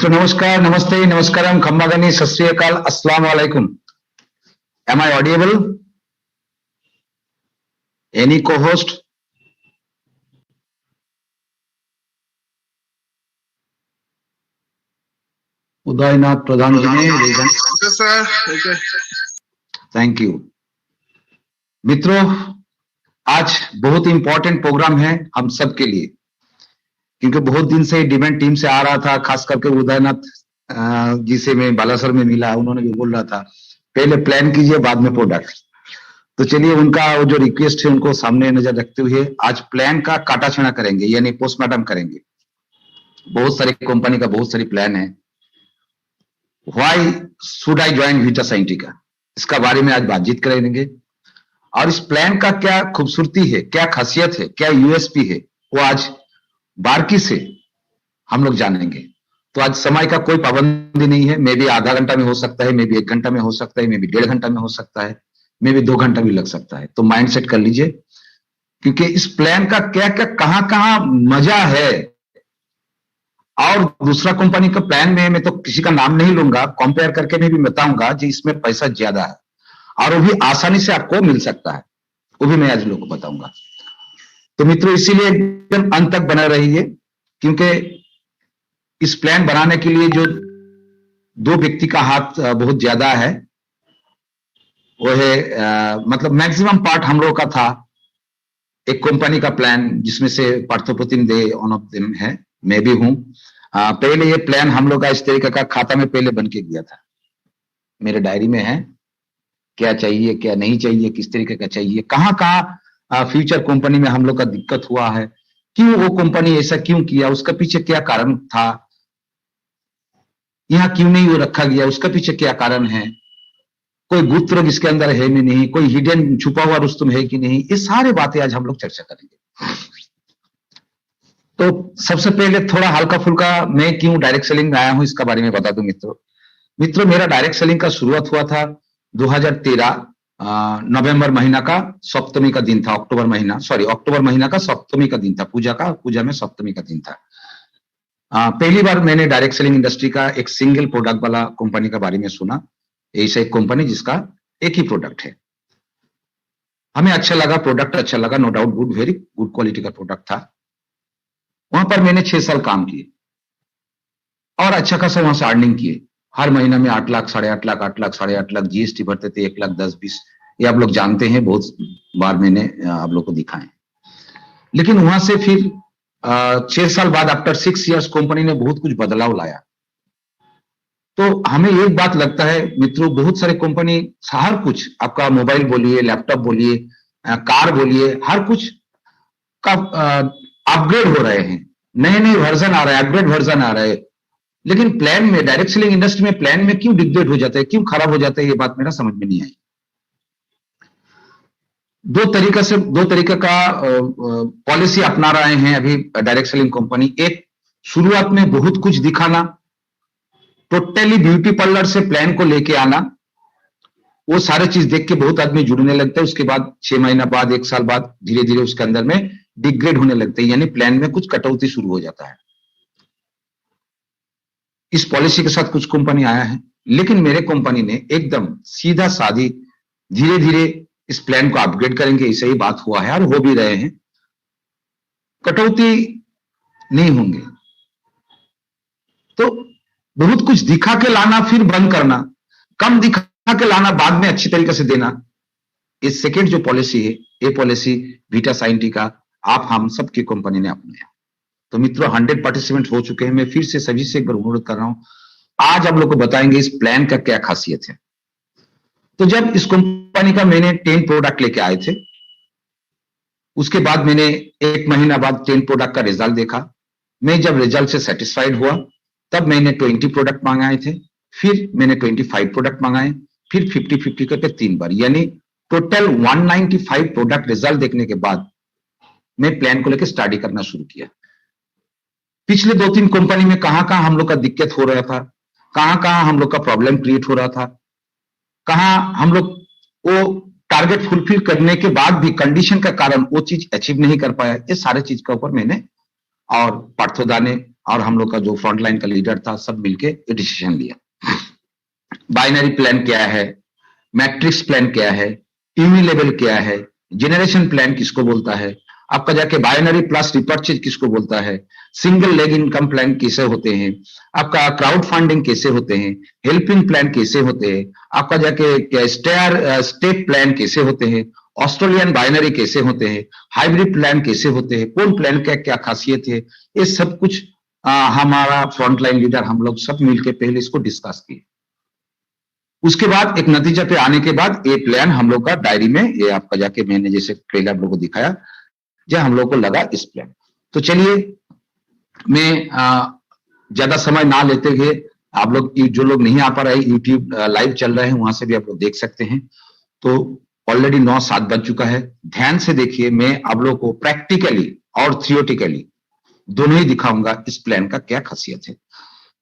मित्र नमस्कार, नमस्ते, नमस्कारम, खम्मागनी, सत श्री अकाल, अस्सलाम वालेकुम. Am I audible? Any co-host? Udaynath प्रधान जी ने. Thank you. मित्रों, आज बहुत इंपॉर्टेंट प्रोग्राम है हम सब के लिए, क्योंकि बहुत दिन से डिबेट टीम से आ रहा था, खास करके उदयनाथ जी से मैं बालासर में मिला, उन्होंने भी बोल रहा था पहले प्लान कीजिए बाद में प्रोडक्ट. तो चलिए उनका वो जो रिक्वेस्ट है उनको सामने नजर रखते हुए आज प्लान का काटा छाना करेंगे, यानी पोस्टमार्टम करेंगे. बहुत सारी कंपनी का बहुत सारी प्लान है. Why should I join Vita Scientica, इसका बारे में आज बातचीत करेंगे. और इस प्लान का क्या खूबसूरती है, क्या खासियत है, क्या यूएसपी है, वो आज बारीकी से हम लोग जानेंगे. तो आज समय का कोई पाबंदी नहीं है. मे भी आधा घंटा में हो सकता है, मे भी 1 घंटा में हो सकता है, मे भी 1.5 घंटा में हो सकता है, मे भी 2 घंटा भी लग सकता है. तो माइंड सेट कर लीजिए, क्योंकि इस प्लान का क्या क्या कहां मजा है. और दूसरा कंपनी का प्लान में मैं तो किसी का नाम नहीं लूंगा, कंपेयर करके मैं भी बताऊंगा जी इसमें पैसा ज्यादा है और वो भी आसानी से आपको मिल सकता है, वो भी मैं आज लोगों को बताऊंगा. तो मित्रों, इसीलिए एकदम अंत तक बने रहिए, क्योंकि इस प्लान बनाने के लिए जो 2 व्यक्ति का हाथ बहुत ज्यादा है, वो है मतलब मैक्सिमम पार्ट हम लोग का था. एक कंपनी का प्लान जिसमें से पार्थोप्रतिम दे वन ऑफ देम है, मैं भी हूं. पहले ये प्लान हम लोग का इस तरीके का खाता में पहले बन के गया था, मेरे डायरी में है क्या चाहिए क्या नहीं चाहिए, किस तरीके का चाहिए, कहां फ्यूचर कंपनी में हम लोग का दिक्कत हुआ है, क्यों वो कंपनी ऐसा क्यों किया, उसका पीछे क्या कारण था, यहां क्यों नहीं वो रखा गया, उसका पीछे क्या कारण है, कोई गुप्त रोग इसके अंदर है नहीं नहीं, कोई हिडन छुपा हुआ रुस्तुम है कि नहीं, ये सारी बातें आज हम लोग चर्चा करेंगे. तो सबसे पहले थोड़ा हल्का फुल्का मैं क्यों डायरेक्ट सेलिंग में आया हूं इसका बारे में बता दूं. मित्रों, मेरा डायरेक्ट सेलिंग का शुरुआत हुआ था 2013 नवंबर महीना का सप्तमी का दिन था. अक्टूबर महीना का सप्तमी का दिन था, पूजा में सप्तमी का दिन था. पहली बार मैंने डायरेक्ट सेलिंग इंडस्ट्री का एक सिंगल प्रोडक्ट वाला कंपनी का बारे में सुना. ऐसा एक कंपनी जिसका एक ही प्रोडक्ट है. हमें अच्छा लगा, प्रोडक्ट अच्छा लगा, no doubt good, very good quality का प्रोडक्ट था. वहां पर मैंने 6 साल काम किए और अच्छा खासा वहां से अर्निंग किए. हर महीना में 8 लाख, 8.5 लाख, 8 लाख, 8.5 लाख जीएसटी भरते थे, 1 लाख 10-20, ये आप लोग जानते हैं, बहुत बार मैंने आप लोग को दिखाए. लेकिन वहां से फिर 6 साल बाद आफ्टर 6 इयर्स कंपनी ने बहुत कुछ बदलाव लाया. तो हमें एक बात लगता है मित्रों, बहुत सारे कंपनी हर कुछ, आपका मोबाइल बोलिए, लैपटॉप बोलिए, कार बोलिए, हर कुछ का अपग्रेड हो रहे हैं, नए नए वर्जन आ रहे हैं, अपग्रेड वर्जन आ रहे हैं. लेकिन प्लान में, डायरेक्ट सेलिंग इंडस्ट्री में प्लान में क्यों डिग्रेड हो जाता है, क्यों खराब हो जाता है, ये बात मेरा समझ में नहीं आई. 2 तरीके का पॉलिसी अपना रहे हैं अभी डायरेक्ट सेलिंग कंपनी. एक, शुरुआत में बहुत कुछ दिखाना, टोटली ब्यूटी पार्लर से प्लान को लेके आना, वो सारे चीज देख के बहुत आदमी जुड़ने लगता है. उसके बाद 6 महीना बाद, 1 साल बाद धीरे धीरे उसके अंदर में डिग्रेड होने लगते हैं, यानी प्लान में कुछ कटौती शुरू हो जाता है. इस पॉलिसी के साथ कुछ कंपनी आया है, लेकिन मेरे कंपनी ने एकदम सीधा सादी धीरे धीरे इस प्लान को अपग्रेड करेंगे, ऐसे ही बात हुआ है और हो भी रहे हैं. कटौती नहीं होंगे. तो बहुत कुछ दिखा के लाना फिर बंद करना, कम दिखा के लाना बाद में अच्छी तरीके से देना, ये सेकेंड जो पॉलिसी है, ये पॉलिसी वीटा साइंटिका आप हम सबकी कंपनी ने अपनाया. तो मित्रों, 100 पार्टिसिपेंट हो चुके हैं. मैं फिर से सभी से एक बार अनुरोध कर रहा हूं, आज आप लोग को बताएंगे इस प्लान का क्या खासियत है. तो जब इस कंपनी का मैंने 10 प्रोडक्ट लेके आए थे, उसके बाद मैंने 1 महीना बाद 10 प्रोडक्ट का रिजल्ट देखा. मैं जब रिजल्ट से सेटिस्फाइड हुआ तब मैंने 20 प्रोडक्ट मंगाए थे, फिर मैंने 25 प्रोडक्ट मंगाए, फिर 50-50 करके 3 बार, यानी टोटल 195 प्रोडक्ट रिजल्ट देखने के बाद मैं प्लान को लेकर स्टडी करना शुरू किया. पिछले 2-3 कंपनी में कहां हम लोग का दिक्कत हो रहा था, कहां हम लोग का प्रॉब्लम क्रिएट हो रहा था, कहां हम लोग वो टारगेट फुलफिल करने के बाद भी कंडीशन का कारण वो चीज अचीव नहीं कर पाया, ये सारे चीज के ऊपर मैंने और पार्थोदा ने और हम लोग का जो फ्रंटलाइन का लीडर था, सब मिलके ये डिसीजन लिया। बाइनरी प्लान क्या है, मैट्रिक्स प्लान क्या है, यूनिलेवल क्या है, जेनरेशन प्लान किसको बोलता है, आपका जाके बाइनरी प्लस रिपर्चेज किसको बोलता है, सिंगल लेग इनकम प्लान कैसे होते हैं, आपका क्राउड फंडिंग कैसे होते हैं, हेल्पिंग प्लान कैसे होते हैं, आपका जाके स्टेप प्लान कैसे होते हैं, ऑस्ट्रेलियन बाइनरी कैसे होते हैं, हाइब्रिड प्लान कैसे होते हैं, कौन प्लान का क्या खासियत है, ये सब कुछ हमारा फ्रंटलाइन लीडर हम लोग सब मिलके पहले इसको डिस्कस किए। उसके बाद एक नतीजा पे आने के बाद ये प्लान हम लोग का डायरी में, ये आपका जाके मैंने जैसे पहले आप लोग को दिखाया, जो हम लोग को लगा इस प्लान। तो चलिए मैं ज्यादा समय ना लेते हुए, आप लोग जो लोग नहीं आ पा रहे, यूट्यूब लाइव चल रहे हैं, वहां से भी आप लोग देख सकते हैं। तो ऑलरेडी 9-7 बज चुका है, ध्यान से देखिए, मैं आप लोग को प्रैक्टिकली और थियोटिकली दोनों ही दिखाऊंगा इस प्लान का क्या खासियत है।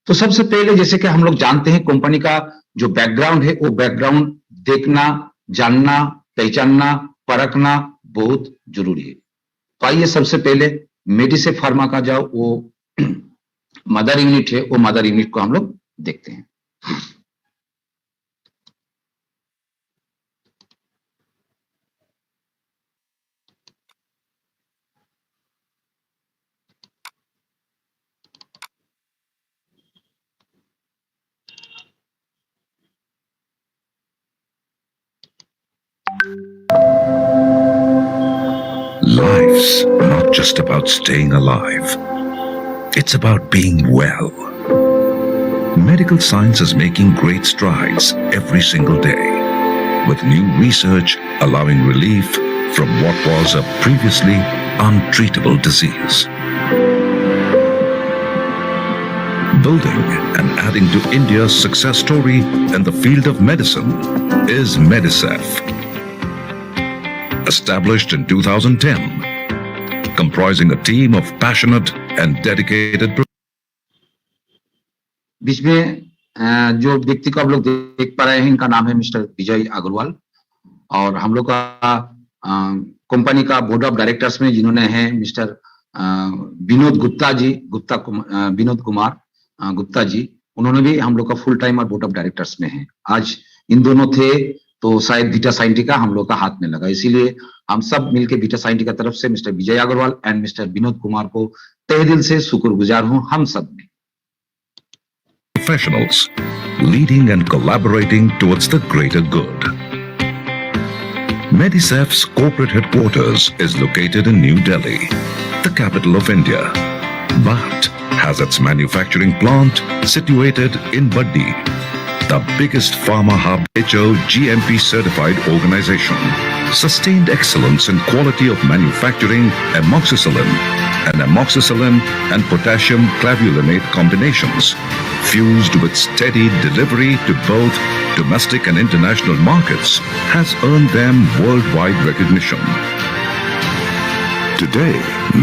तो सबसे पहले जैसे कि हम लोग जानते हैं, कंपनी का जो बैकग्राउंड है, वो बैकग्राउंड देखना, जानना, पहचानना, परखना बहुत जरूरी है। तो आइए सबसे पहले मेडिसेफ फार्मा का जो वो मदर यूनिट है, वो मदर यूनिट को हम लोग देखते हैं। Life's not just about staying alive. It's about being well. Medical science is making great strides every single day, with new research allowing relief from what was a previously untreatable disease. Building and adding to India's success story in the field of medicine is Medicef. Established in 2010, comprising a team of passionate and dedicated. बीच में जो व्यक्ति को आप लोग देख पा रहे हैं, इनका नाम है मिस्टर विजय अग्रवाल, और हम लोग का कंपनी का बोर्ड ऑफ डायरेक्टर्स में जिन्होंने हैं मिस्टर विनोद गुप्ता जी, विनोद कुमार गुप्ता जी, उन्होंने भी हम लोग का फुल टाइम और बोर्ड ऑफ डायरेक्टर्स में है। आज इन दोनों थे तो शायद बीटा साइंटिका हम लोग का हाथ में लगा, इसीलिए हम सब मिलकर बीटा साइंटिका तरफ से mister Vijay Agarwal and mister Vinod Kumar को तहे दिल से शुक्रगुजार हूं हम सब में। Professionals leading and collaborating towards the greater good. Medicef's corporate headquarters is located in New Delhi, the capital of India, but has its manufacturing plant situated in Baddi, the biggest pharma hub. WHO GMP certified organization. Sustained excellence in quality of manufacturing amoxicillin and potassium clavulinate combinations, fused with steady delivery to both domestic and international markets, has earned them worldwide recognition. Today,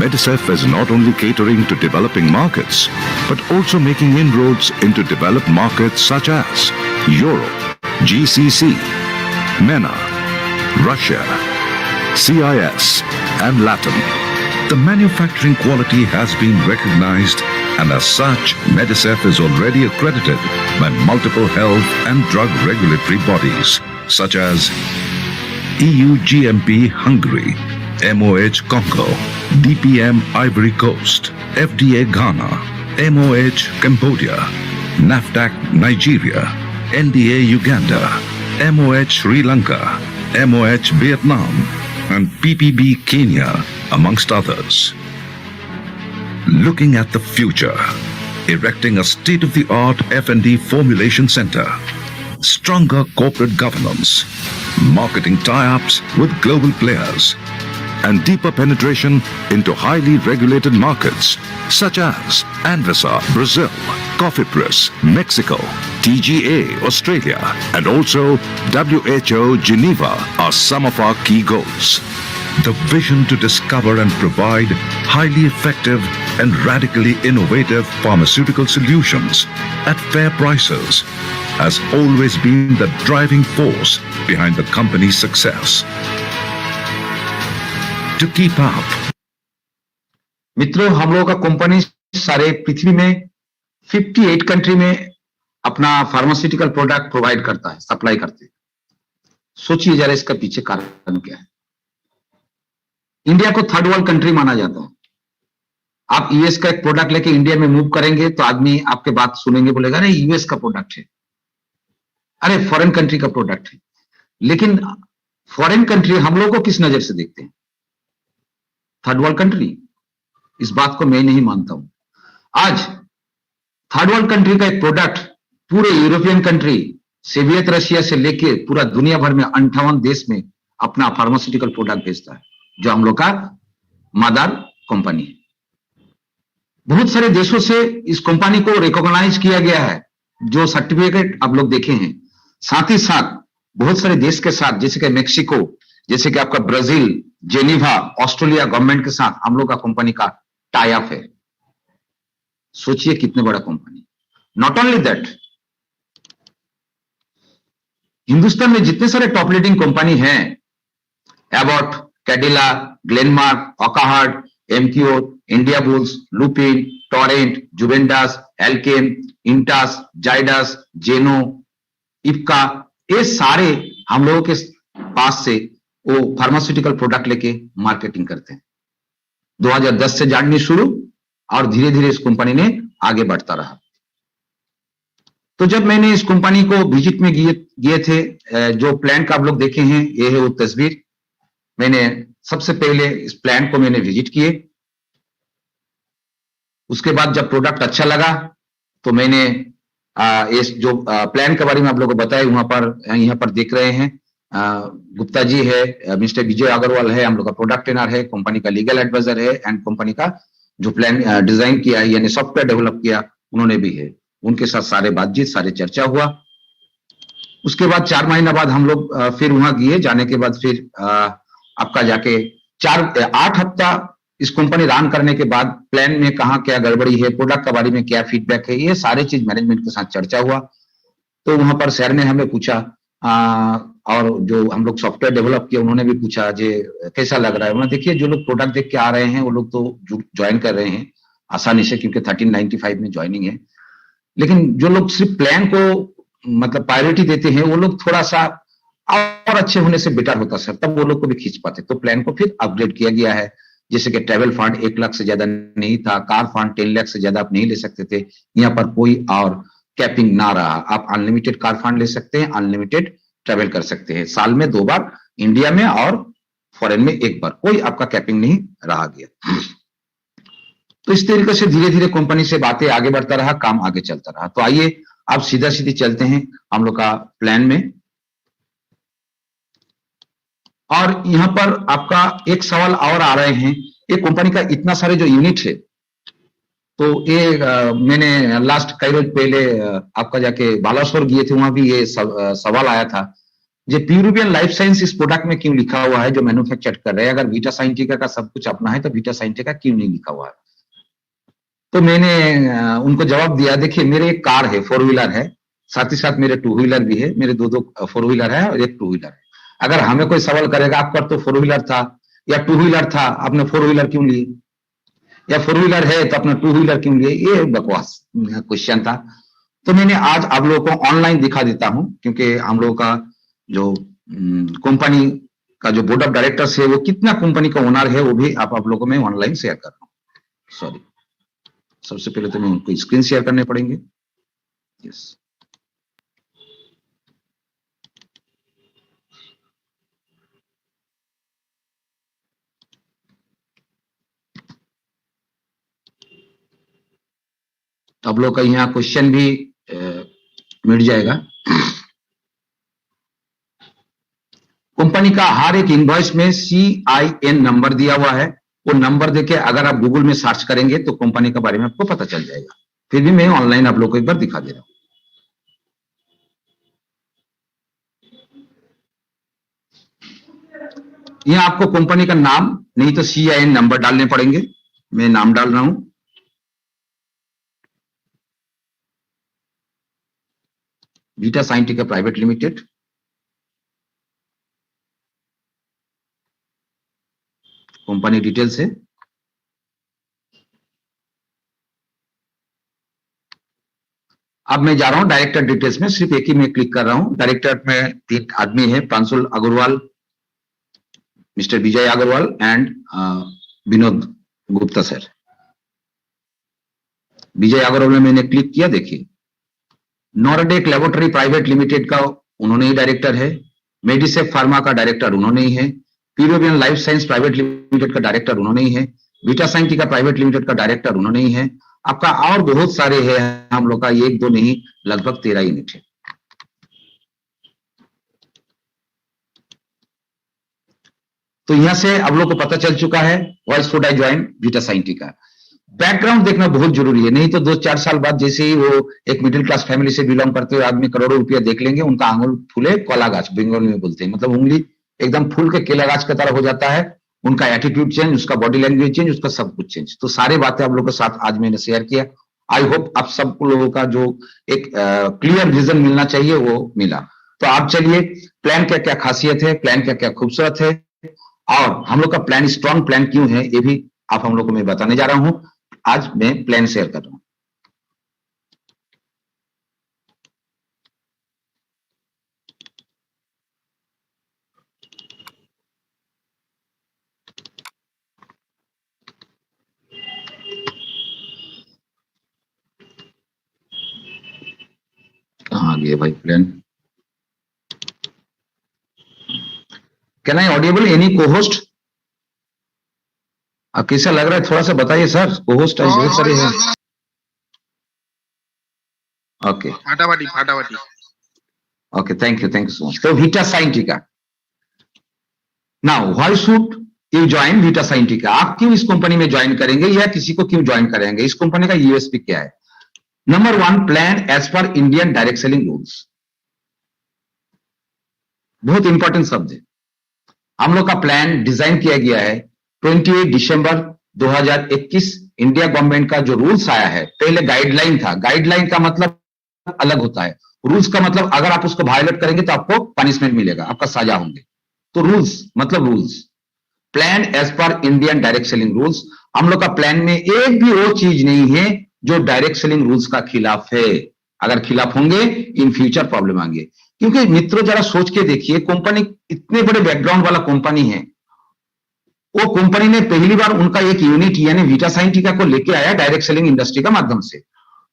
Medicef is not only catering to developing markets, but also making inroads into developed markets such as Europe, GCC, MENA, Russia, CIS, and Latin. The manufacturing quality has been recognized, and as such, Medicef is already accredited by multiple health and drug regulatory bodies such as EU GMP Hungary, MOH Congo, DPM Ivory Coast, FDA Ghana, MOH Cambodia, NAFDAC Nigeria, NDA Uganda, MOH Sri Lanka, MOH Vietnam, and PPB Kenya, amongst others. Looking at the future, erecting a state-of-the-art F&D formulation center, stronger corporate governance, marketing tie-ups with global players, and deeper penetration into highly regulated markets such as Anvisa, Brazil, Coffee-Press, Mexico, TGA, Australia, and also WHO, Geneva are some of our key goals. The vision to discover and provide highly effective and radically innovative pharmaceutical solutions at fair prices has always been the driving force behind the company's success. To keep up, मित्रों, हम लोगों का company सारे पृथ्वी में 58 country में अपना pharmaceutical product provide करता है, सप्लाई करते हैं। सोचिए जरा इसका पीछे कारण क्या है। इंडिया को थर्ड वर्ल्ड कंट्री माना जाता है। आप यूएस का एक प्रोडक्ट लेके इंडिया में मूव करेंगे तो आदमी आपके बात सुनेंगे, बोलेगा नहीं यूएस का प्रोडक्ट है, अरे फॉरेन कंट्री का प्रोडक्ट है। लेकिन फॉरेन कंट्री हम लोग को किस नजर से देखते हैं? Third world country. इस बात को मैं नहीं मानता हूं। आज थर्ड वर्ल्ड कंट्री का एक प्रोडक्ट पूरे यूरोपियन कंट्री, सोवियत रशिया से लेके पूरा दुनिया भर में 58 देश में अपना फार्मास्यूटिकल प्रोडक्ट बेचता है, जो हम लोग का मदर कंपनी है। बहुत सारे देशों से इस कंपनी को रिकॉग्नाइज किया गया है, जो सर्टिफिकेट आप लोग देखे हैं। साथ ही साथ बहुत सारे देश के साथ, जैसे कि मेक्सिको, जैसे कि आपका ब्राजील, जेनीवा, ऑस्ट्रेलिया गवर्नमेंट के साथ हम लोग का कंपनी का टाई अप है। सोचिए कितने बड़ा कंपनी। नॉट ओनली दैट, हिंदुस्तान में जितने सारे टॉप लीडिंग कंपनी हैं, एबॉट, कैडिला, ग्लेनमार्क, ऑकाहार्ट, एमक्योर, इंडिया बुल्स, लुपिन, टोरेंट, जुवेंडास, एल्केम, इंटास, जाइडस, जेनो, इफ्का, ये सारे हम लोगों के पास से वो फार्मास्यूटिकल प्रोडक्ट लेके मार्केटिंग करते हैं। 2010 से जाननी शुरू और धीरे धीरे इस कंपनी ने आगे बढ़ता रहा। तो जब मैंने इस कंपनी को विजिट में गए थे, जो प्लांट का आप लोग देखे हैं, ये है वो तस्वीर। मैंने सबसे पहले इस प्लांट को मैंने विजिट किए। उसके बाद जब प्रोडक्ट अच्छा लगा तो मैंने इस जो प्लान के बारे में आप लोगों को बताया, यहाँ पर देख रहे हैं गुप्ता जी है, मिस्टर विजय अग्रवाल है, हम लोग का प्रोडक्ट ट्रेनर है, कंपनी का लीगल एडवाइजर है, एंड कंपनी का जो प्लान डिजाइन किया है यानी सॉफ्टवेयर डेवलप किया उन्होंने भी है। उनके साथ सारे बातचीत, सारे चर्चा हुआ। उसके बाद 4 महीना बाद हम लोग फिर वहां गए। जाने के बाद फिर आपका जाके 8 हफ्ता इस कंपनी रन करने के बाद प्लान में कहाँ क्या गड़बड़ी है, प्रोडक्ट के बारे में क्या फीडबैक है, ये सारे चीज मैनेजमेंट के साथ चर्चा हुआ। तो वहां पर सर ने हमें पूछा, और जो हम लोग सॉफ्टवेयर डेवलप किया उन्होंने भी पूछा जे कैसा लग रहा है। उन्होंने देखिए जो लोग प्रोडक्ट देख के आ रहे हैं वो लोग तो ज्वाइन कर रहे हैं आसानी से, क्योंकि 1395 में ज्वाइनिंग है। लेकिन जो लोग सिर्फ प्लान को मतलब प्रायोरिटी देते हैं वो लोग थोड़ा सा और अच्छे होने से बेटर होता सर, तब वो लोग को भी खींच पाते। तो प्लान को फिर अपग्रेड किया गया है, जैसे कि ट्रैवल फंड 1 लाख से ज्यादा नहीं था, कार फंड 10 लाख से ज्यादा आप नहीं ले सकते थे। यहाँ पर कोई और कैपिंग ना रहा, आप अनलिमिटेड कार फंड ले सकते हैं, अनलिमिटेड ट्रैवल कर सकते हैं, साल में 2 बार इंडिया में और फॉरेन में 1 बार, कोई आपका कैपिंग नहीं रहा गया। तो इस तरीके से धीरे धीरे कंपनी से बातें आगे बढ़ता रहा, काम आगे चलता रहा। तो आइए आप सीधा सीधी चलते हैं हम लोग का प्लान में। और यहाँ पर आपका एक सवाल और आ रहे हैं, ये कंपनी का इतना सारे जो यूनिट है, तो ये मैंने लास्ट कई रोज पहले आपका जाके बालासोर गए थे, वहां भी ये सवाल आया था, जो प्यूरिबियन लाइफ साइंस इस प्रोडक्ट में क्यों लिखा हुआ है जो मैन्युफैक्चर कर रहे हैं? अगर वीटा साइंटिका का सब कुछ अपना है तो वीटा साइंटिका क्यों नहीं लिखा हुआ है? तो मैंने उनको जवाब दिया, देखिए मेरे एक कार है, 4 व्हीलर है, साथ ही साथ मेरे 2 व्हीलर भी है, मेरे 2 4 व्हीलर है और एक 2 व्हीलर है। अगर हमें कोई सवाल करेगा आपका तो 4 व्हीलर था या 2 व्हीलर था, आपने 4 व्हीलर क्यों लिए, या 4 व्हीलर है तो आपने 2 व्हीलर क्यों लिए? ये बकवास क्वेश्चन था। तो मैंने आज आप लोगों को ऑनलाइन दिखा देता हूं, क्योंकि हम लोगों का जो कंपनी का जो बोर्ड ऑफ डायरेक्टर्स है वो कितना कंपनी का ओनर है वो भी आप लोगों में ऑनलाइन शेयर कर रहा हूं। सॉरी, सबसे पहले तो मैं उनको स्क्रीन शेयर करने पड़ेंगे। यस, आप लोग का यहाँ क्वेश्चन भी मिट जाएगा। कंपनी का हर एक इनवॉइस में CIN नंबर दिया हुआ है, वो नंबर देके अगर आप गूगल में सर्च करेंगे तो कंपनी के बारे में आपको पता चल जाएगा। फिर भी मैं ऑनलाइन आप लोग को एक बार दिखा दे रहा हूं। यहाँ आपको कंपनी का नाम नहीं तो CIN नंबर डालने पड़ेंगे। मैं नाम डाल रहा हूं, Vita Scientica private limited. Company details है, अब मैं जा रहा हूं डायरेक्टर डिटेल्स में, सिर्फ एक ही में क्लिक कर रहा हूं। डायरेक्टर में 3 आदमी है, Pranshul Agarwal, mister Vijay Agarwal and Vinod Gupta sir. Vijay Agarwal में मैंने क्लिक किया, देखिए नॉर्डेक लेबोरेटरी प्राइवेट लिमिटेड का उन्होंने ही डायरेक्टर है, मेडिसेफ फार्मा का डायरेक्टर उन्होंने ही है, पीरोबियन लाइफ साइंस प्राइवेट लिमिटेड का डायरेक्टर उन्होंने ही है, बीटा साइंटिका प्राइवेट लिमिटेड का डायरेक्टर उन्होंने ही है। आपका और बहुत सारे हैं, हम लोग का 1 2 नहीं, लगभग 13 यूनिट है। तो यहां से आप लोग को पता चल चुका है why should I join Beta Scientica. Background देखना बहुत जरूरी है, नहीं तो 2-4 साल बाद जैसे ही वो एक मिडिल क्लास फैमिली से बिलोंग करते हुए आदमी करोड़ों रुपया देख लेंगे, उनका आंगुल फूले कोला गाछ, बंगाली में बोलते हैं, मतलब उंगली एकदम फूल के केला गाछ की तरह हो जाता है। उनका एटीट्यूड चेंज, उसका बॉडी लैंग्वेज चेंज, उसका सब कुछ चेंज। तो सारे बातें आप लोगों के साथ आज मैंने शेयर किया। आई होप आप सब लोगों का जो एक क्लियर विजन मिलना चाहिए वो मिला। तो आप चलिए, प्लान क्या क्या खासियत है, प्लान क्या क्या खूबसूरत है, और हम लोग का प्लान स्ट्रॉन्ग प्लान क्यों है, ये भी आप हम लोग को मैं बताने जा रहा हूं। आज मैं प्लान शेयर कर रहा हूं। कहां गया भाई plan? Can I audible any co-host? अब कैसा लग रहा है थोड़ा सा बताइए सर। को-होस्ट बहुत सारे हैं। ओके, फाटाफाटी। Okay, thank you so much. तो Beta Scientica, now why should you join Beta Scientica? आप क्यों इस कंपनी में ज्वाइन करेंगे या किसी को क्यों ज्वाइन करेंगे? इस कंपनी का यूएसपी क्या है? नंबर 1, प्लान एज पर इंडियन डायरेक्ट सेलिंग रूल्स। बहुत इंपॉर्टेंट शब्द है। हम लोग का प्लान डिजाइन किया गया है 28 दिसंबर 2021। इंडिया गवर्नमेंट का जो रूल्स आया है, पहले गाइडलाइन था। गाइडलाइन का मतलब अलग होता है, रूल्स का मतलब अगर आप उसको वायलेट करेंगे तो आपको पनिशमेंट मिलेगा, आपका सजा होंगे। तो रूल्स मतलब रूल्स, प्लान एज पर इंडियन डायरेक्ट सेलिंग रूल्स। हम लोग का प्लान में एक भी वो चीज नहीं है जो डायरेक्ट सेलिंग रूल्स का खिलाफ है। अगर खिलाफ होंगे इन फ्यूचर प्रॉब्लम आएंगे। क्योंकि मित्रों जरा सोच के देखिए, कंपनी इतने बड़े बैकग्राउंड वाला कंपनी है, वो कंपनी ने पहली बार उनका एक यूनिट यानी बीटा साइंटिका को लेके आया डायरेक्ट सेलिंग इंडस्ट्री का माध्यम से।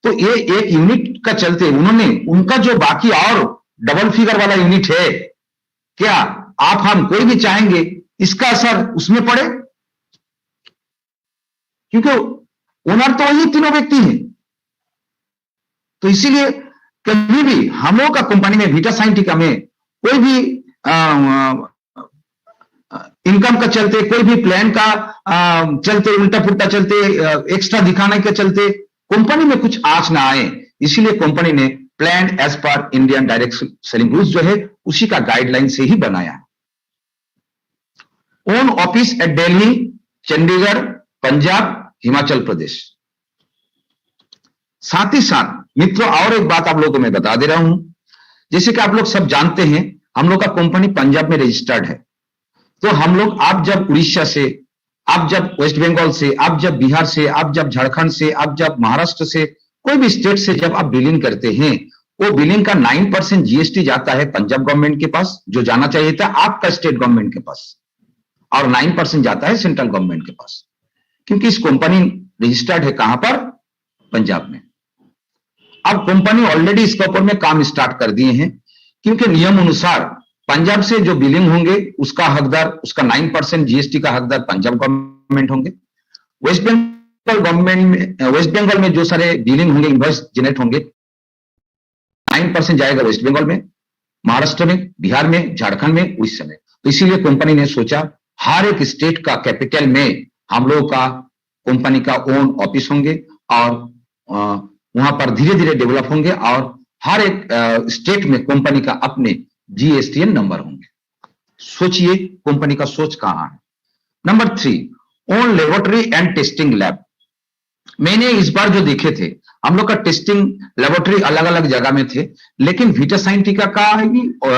तो ये एक यूनिट का चलते उन्होंने उनका जो बाकी और डबल फिगर वाला यूनिट है, क्या आप हम कोई भी चाहेंगे इसका असर उसमें पड़े? क्योंकि ओनर तो वही तीनों व्यक्ति हैं। तो इसीलिए कभी भी हम लोग का कंपनी में बीटा साइंटिका में कोई भी इनकम का चलते, कोई भी प्लान का चलते, उल्टा पुल्टा चलते, एक्स्ट्रा दिखाने के चलते कंपनी में कुछ आंच ना आए, इसीलिए कंपनी ने प्लान एज पर इंडियन डायरेक्ट सेलिंग रूल्स जो है उसी का गाइडलाइन से ही बनाया है। Own office at Delhi, Chandigarh, Punjab, Himachal Pradesh. साथ ही साथ मित्रों और एक बात आप लोगों को मैं बता दे रहा हूं, जैसे कि आप लोग सब जानते हैं हम लोग का कंपनी पंजाब में रजिस्टर्ड है। तो हम लोग, आप जब उड़ीसा से, आप जब वेस्ट बंगाल से, आप जब बिहार से, आप जब झारखंड से, आप जब महाराष्ट्र से, कोई भी स्टेट से जब आप बिलिंग करते हैं, वो बिलिंग का 9% जीएसटी जाता है पंजाब गवर्नमेंट के पास, जो जाना चाहिए था आपका स्टेट गवर्नमेंट के पास, और 9% जाता है सेंट्रल गवर्नमेंट के पास। क्योंकि इस कंपनी रजिस्टर्ड है कहां पर? पंजाब में। अब कंपनी ऑलरेडी इसके ऊपर में काम स्टार्ट कर दिए हैं, क्योंकि नियम अनुसार पंजाब से जो बिलिंग होंगे उसका हकदार, उसका 9% जीएसटी का हकदार पंजाब गवर्नमेंट होंगे। वेस्ट बंगाल गवर्नमेंट में, वेस्ट बंगाल में जो सारे बिलिंग होंगे, इनवॉइस जनरेट होंगे, 9% जाएगा वेस्ट बंगाल में, महाराष्ट्र में, बिहार में, झारखंड में, उड़ीसा में। तो इसीलिए कंपनी ने सोचा हर एक स्टेट का कैपिटल में हम लोग का कंपनी का ओन ऑफिस होंगे और वहां पर धीरे धीरे डेवलप होंगे, और हर एक स्टेट में कंपनी का अपने जीएसटीएन नंबर होंगे। सोचिए कंपनी का सोच कहां है। Number 3, own laboratory and testing lab. मैंने इस बार जो देखे थे, हम लोग का टेस्टिंग लेबोरेटरी अलग अलग जगह में थे, लेकिन बीटा साइंटिका का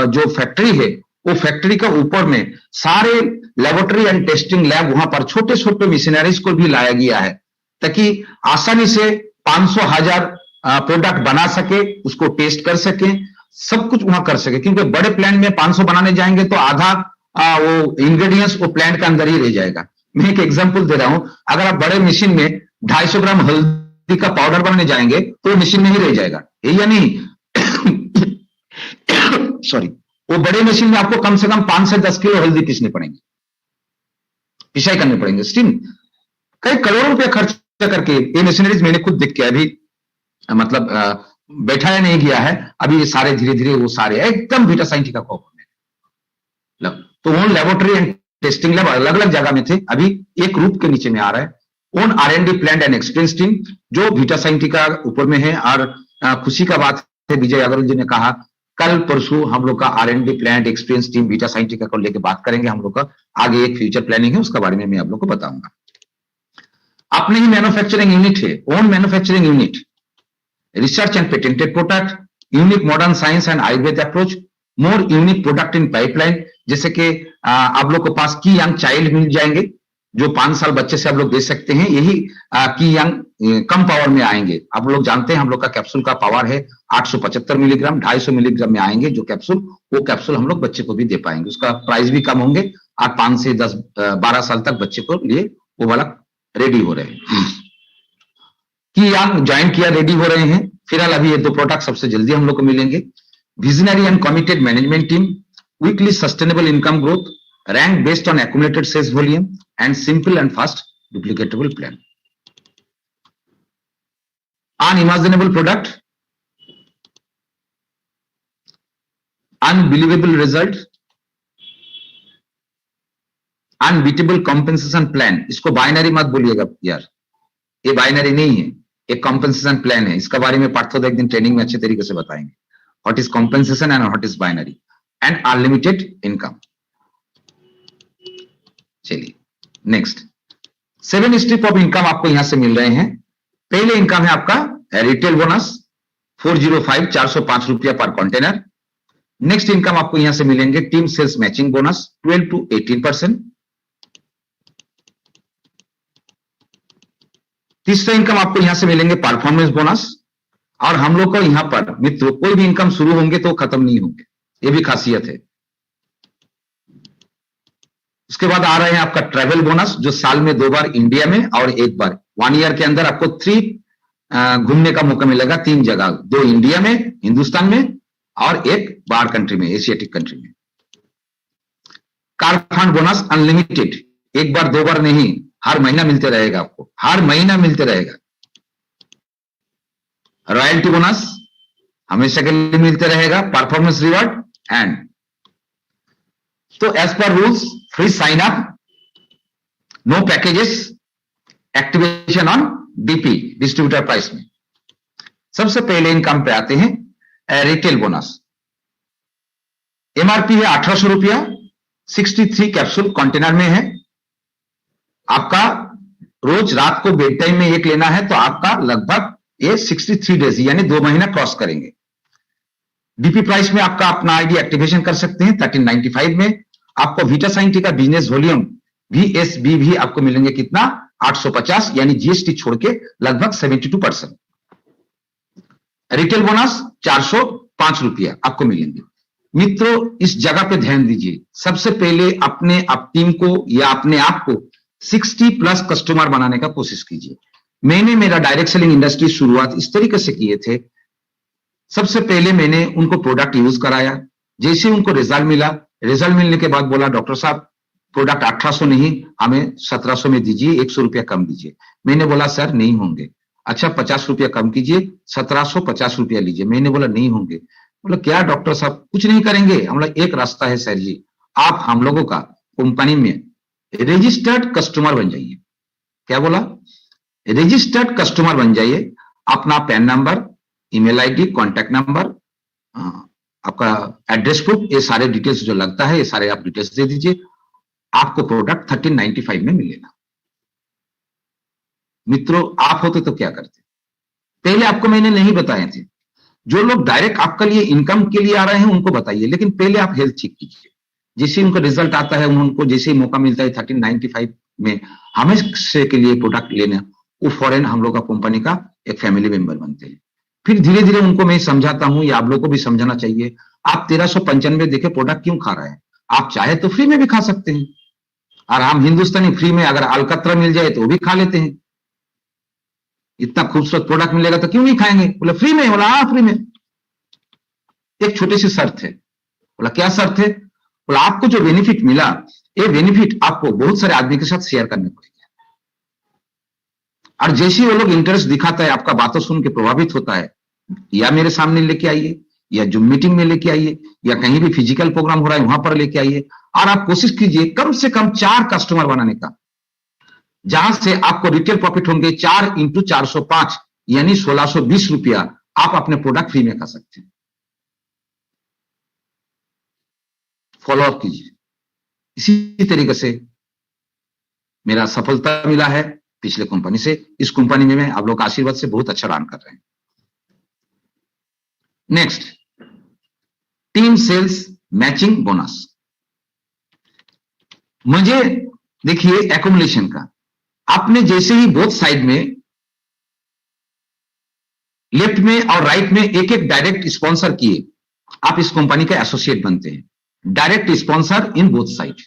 जो फैक्ट्री है, वो फैक्ट्री का ऊपर में सारे लेबोरेटरी एंड टेस्टिंग लैब, वहां पर छोटे छोटे मशीनरीज को भी लाया गया है, ताकि आसानी से 500, 1000 प्रोडक्ट बना सके, उसको टेस्ट कर सके, सब कुछ वहां कर सके। क्योंकि बड़े प्लांट में 500 बनाने जाएंगे तो आधा वो इंग्रेडिएंट्स वो प्लांट के अंदर ही रह जाएगा। मैं एक एग्जांपल दे रहा हूं, अगर आप बड़े मशीन में 250 ग्राम हल्दी का पाउडर बनाने जाएंगे तो मशीन में ही रह जाएगा, या नहीं? सॉरी, वो बड़े मशीन में आपको कम से कम 5 से 10 किलो हल्दी पीसने पड़ेंगे, पिसाई करने पड़ेंगे, स्टीम। कई करोड़ों रुपया खर्च करके ये मशीनरीज मैंने खुद देख के अभी मतलब बैठाया नहीं गया है, अभी ये सारे धीरे धीरे वो सारे एकदम बीटा साइंटिफिक का मतलब, तो वो लेबोरेटरी एंड टेस्टिंग लैब अलग अलग जगह में थे, अभी एक रूप के नीचे में आ रहा है। Own R&D plan and experience team जो बीटा साइंटिफिक का ऊपर में है। और खुशी का बात है, विजय अग्रवाल जी ने कहा कल परसों हम लोग का R&D plan experience team beta scientific को लेकर बात करेंगे। हम लोग का आगे एक फ्यूचर प्लानिंग है, उसके बारे में मैं आप लोग को बताऊंगा। अपने ही मैन्युफैक्चरिंग यूनिट है, own manufacturing unit, research and patented product, unique modern science and Ayurveda approach, more unique product in pipeline. जैसे कि आप लोग के पास की यंग चाइल्ड मिल जाएंगे, जो 5 साल बच्चे से आप लोग दे सकते हैं, यही की यंग कम पावर में आएंगे। आप लोग जानते हैं हम लोग का कैप्सूल का पावर है 875 मिलीग्राम, 250 मिलीग्राम में आएंगे जो कैप्सूल, वो कैप्सूल हम लोग बच्चे को भी दे पाएंगे। उसका प्राइस भी कम होंगे और 5 से 12 साल तक बच्चे को लिए वो वाला रेडी हो रहे हैं। की यंग ज्वाइन किया रेडी हो रहे हैं। फिलहाल अभी ये 2 प्रोडक्ट सबसे जल्दी हम लोग को मिलेंगे। Visionary and committed management team, quickly sustainable income growth, rank based on accumulated sales volume, and simple and fast duplicatable plan. Unimaginable product, unbelievable result, unbeatable compensation plan. इसको बाइनरी मत बोलिएगा यार, ये बाइनरी नहीं है, एक compensation plan है। इसका बारे में पार्थो एक दिन ट्रेनिंग में अच्छे तरीके से बताएंगे, what is compensation and what is binary. And unlimited income. चलिए नेक्स्ट, 7 स्ट्रिप ऑफ इनकम आपको यहां से मिल रहे हैं। पहले इनकम है आपका रिटेल बोनस 405 405 रुपया पर कंटेनर। नेक्स्ट इनकम आपको यहां से मिलेंगे team sales matching bonus 12 to 18%। तीसरा इनकम आपको यहां से मिलेंगे परफॉर्मेंस बोनस। और हम लोग को यहां पर मित्रों कोई भी इनकम शुरू होंगे तो खत्म नहीं होंगे, ये भी खासियत है। उसके बाद आ रहे हैं आपका ट्रैवल बोनस, जो साल में 2 बार इंडिया में और 1 बार 1 ईयर के अंदर आपको 3 घूमने का मौका मिलेगा, 3 जगह, 2 इंडिया में, हिंदुस्तान में, और 1 बाहर कंट्री में, एशियाटिक कंट्री में। कार फंड बोनस अनलिमिटेड, 1 बार 2 बार नहीं, हर महीना मिलते रहेगा आपको, हर महीना मिलते रहेगा। रॉयल्टी बोनस हमेशा के लिए मिलते रहेगा। परफॉर्मेंस रिवॉर्ड एंड तो as per rules free sign up, no packages, activation on DP distributor price में। सबसे पहले इनकम पे आते हैं रिटेल बोनस। एमआरपी है 1800 रुपया, 63 कैप्सूल कंटेनर में है। आपका रोज रात को बेड टाइम में 1 लेना है तो आपका लगभग ये 63 डेज यानी 2 महीना क्रॉस करेंगे। डीपी प्राइस में आपका अपना आईडी एक्टिवेशन कर सकते हैं 1395 में। आपको वीटा साइंटिफिक का बिजनेस वॉल्यूम VSB भी आपको मिलेंगे कितना 850 यानी जीएसटी छोड़ के लगभग 72%। रिटेल बोनस 405 रुपया आपको मिलेंगे। मित्रों इस जगह पे ध्यान दीजिए, सबसे पहले अपने आप टीम को या अपने आप को 60+ कस्टमर बनाने का कोशिश कीजिए। मैंने मेरा डायरेक्ट सेलिंग इंडस्ट्री शुरुआत इस तरीके से किए थे। सबसे पहले मैंने उनको प्रोडक्ट यूज कराया, जैसे उनको रिजल्ट मिला, रिजल्ट मिलने के बाद बोला डॉक्टर साहब प्रोडक्ट 1800 नहीं हमें 1700 में दीजिए, 100 रुपया कम दीजिए। मैंने बोला सर नहीं होंगे। अच्छा 50 रुपया कम कीजिए, 1750 रुपया लीजिए। मैंने बोला नहीं होंगे। बोला क्या डॉक्टर साहब कुछ नहीं करेंगे? हम लोग एक रास्ता है सर जी, आप हम लोगों का कंपनी में रजिस्टर्ड कस्टमर बन जाइए। क्या बोला? रजिस्टर्ड कस्टमर बन जाइए। अपना pan number, email ID, contact number, आपका एड्रेस प्रूफ, ये सारे डिटेल्स जो लगता है ये सारे आप डिटेल्स दे दीजिए। आपको प्रोडक्ट 1395 में मिलेगा। मित्रों आप होते तो क्या करते? पहले आपको मैंने नहीं बताए थे। जो लोग डायरेक्ट आपके लिए इनकम के लिए आ रहे हैं उनको बताइए, लेकिन पहले आप हेल्थ चेक कीजिए। जैसे उनको रिजल्ट आता है, उनको जैसे ही मौका मिलता है 1395 में हमेशा के लिए प्रोडक्ट लेना, वो फॉरेन हम लोग का कंपनी का एक फैमिली मेंबर बनते हैं। फिर धीरे धीरे उनको मैं समझाता हूं, या आप लोगों को भी समझाना चाहिए, आप 1395 देखे प्रोडक्ट क्यों खा रहे हैं? आप चाहे तो फ्री में भी खा सकते हैं। और हम हिंदुस्तानी फ्री में अगर अलकतरा मिल जाए तो वो भी खा लेते हैं। इतना खूबसूरत प्रोडक्ट मिलेगा तो क्यों नहीं खाएंगे? बोला फ्री में। बोला हाँ फ्री में। एक छोटी सी शर्त है। बोला क्या शर्त है? बोला आपको जो बेनिफिट मिला, ये बेनिफिट आपको बहुत सारे आदमी के साथ शेयर करने पड़ेंगे। और जैसे वो लोग इंटरेस्ट दिखाता है, आपका बातों सुन के प्रभावित होता है, या मेरे सामने लेके आइए, या जूम मीटिंग में लेके आइए, या कहीं भी फिजिकल प्रोग्राम हो रहा है वहां पर लेके आइए, और आप कोशिश कीजिए कम से कम 4 कस्टमर बनाने का, जहां से आपको रिटेल प्रॉफिट होंगे 4 × 405 यानी 1620 रुपया आप अपने प्रोडक्ट फ्री में खा सकते हैं। फॉलोअप कीजिए। इसी तरीके से मेरा सफलता मिला है पिछले कंपनी से। इस कंपनी में मैं आप लोग का आशीर्वाद से बहुत अच्छा रन कर रहे हैं। Next, team sales matching bonus. मुझे देखिए एकोमुलेशन का, आपने जैसे ही बोथ साइड में, लेफ्ट में और राइट में एक एक डायरेक्ट स्पॉन्सर किए, आप इस कंपनी का एसोसिएट बनते हैं। Direct sponsor in both side.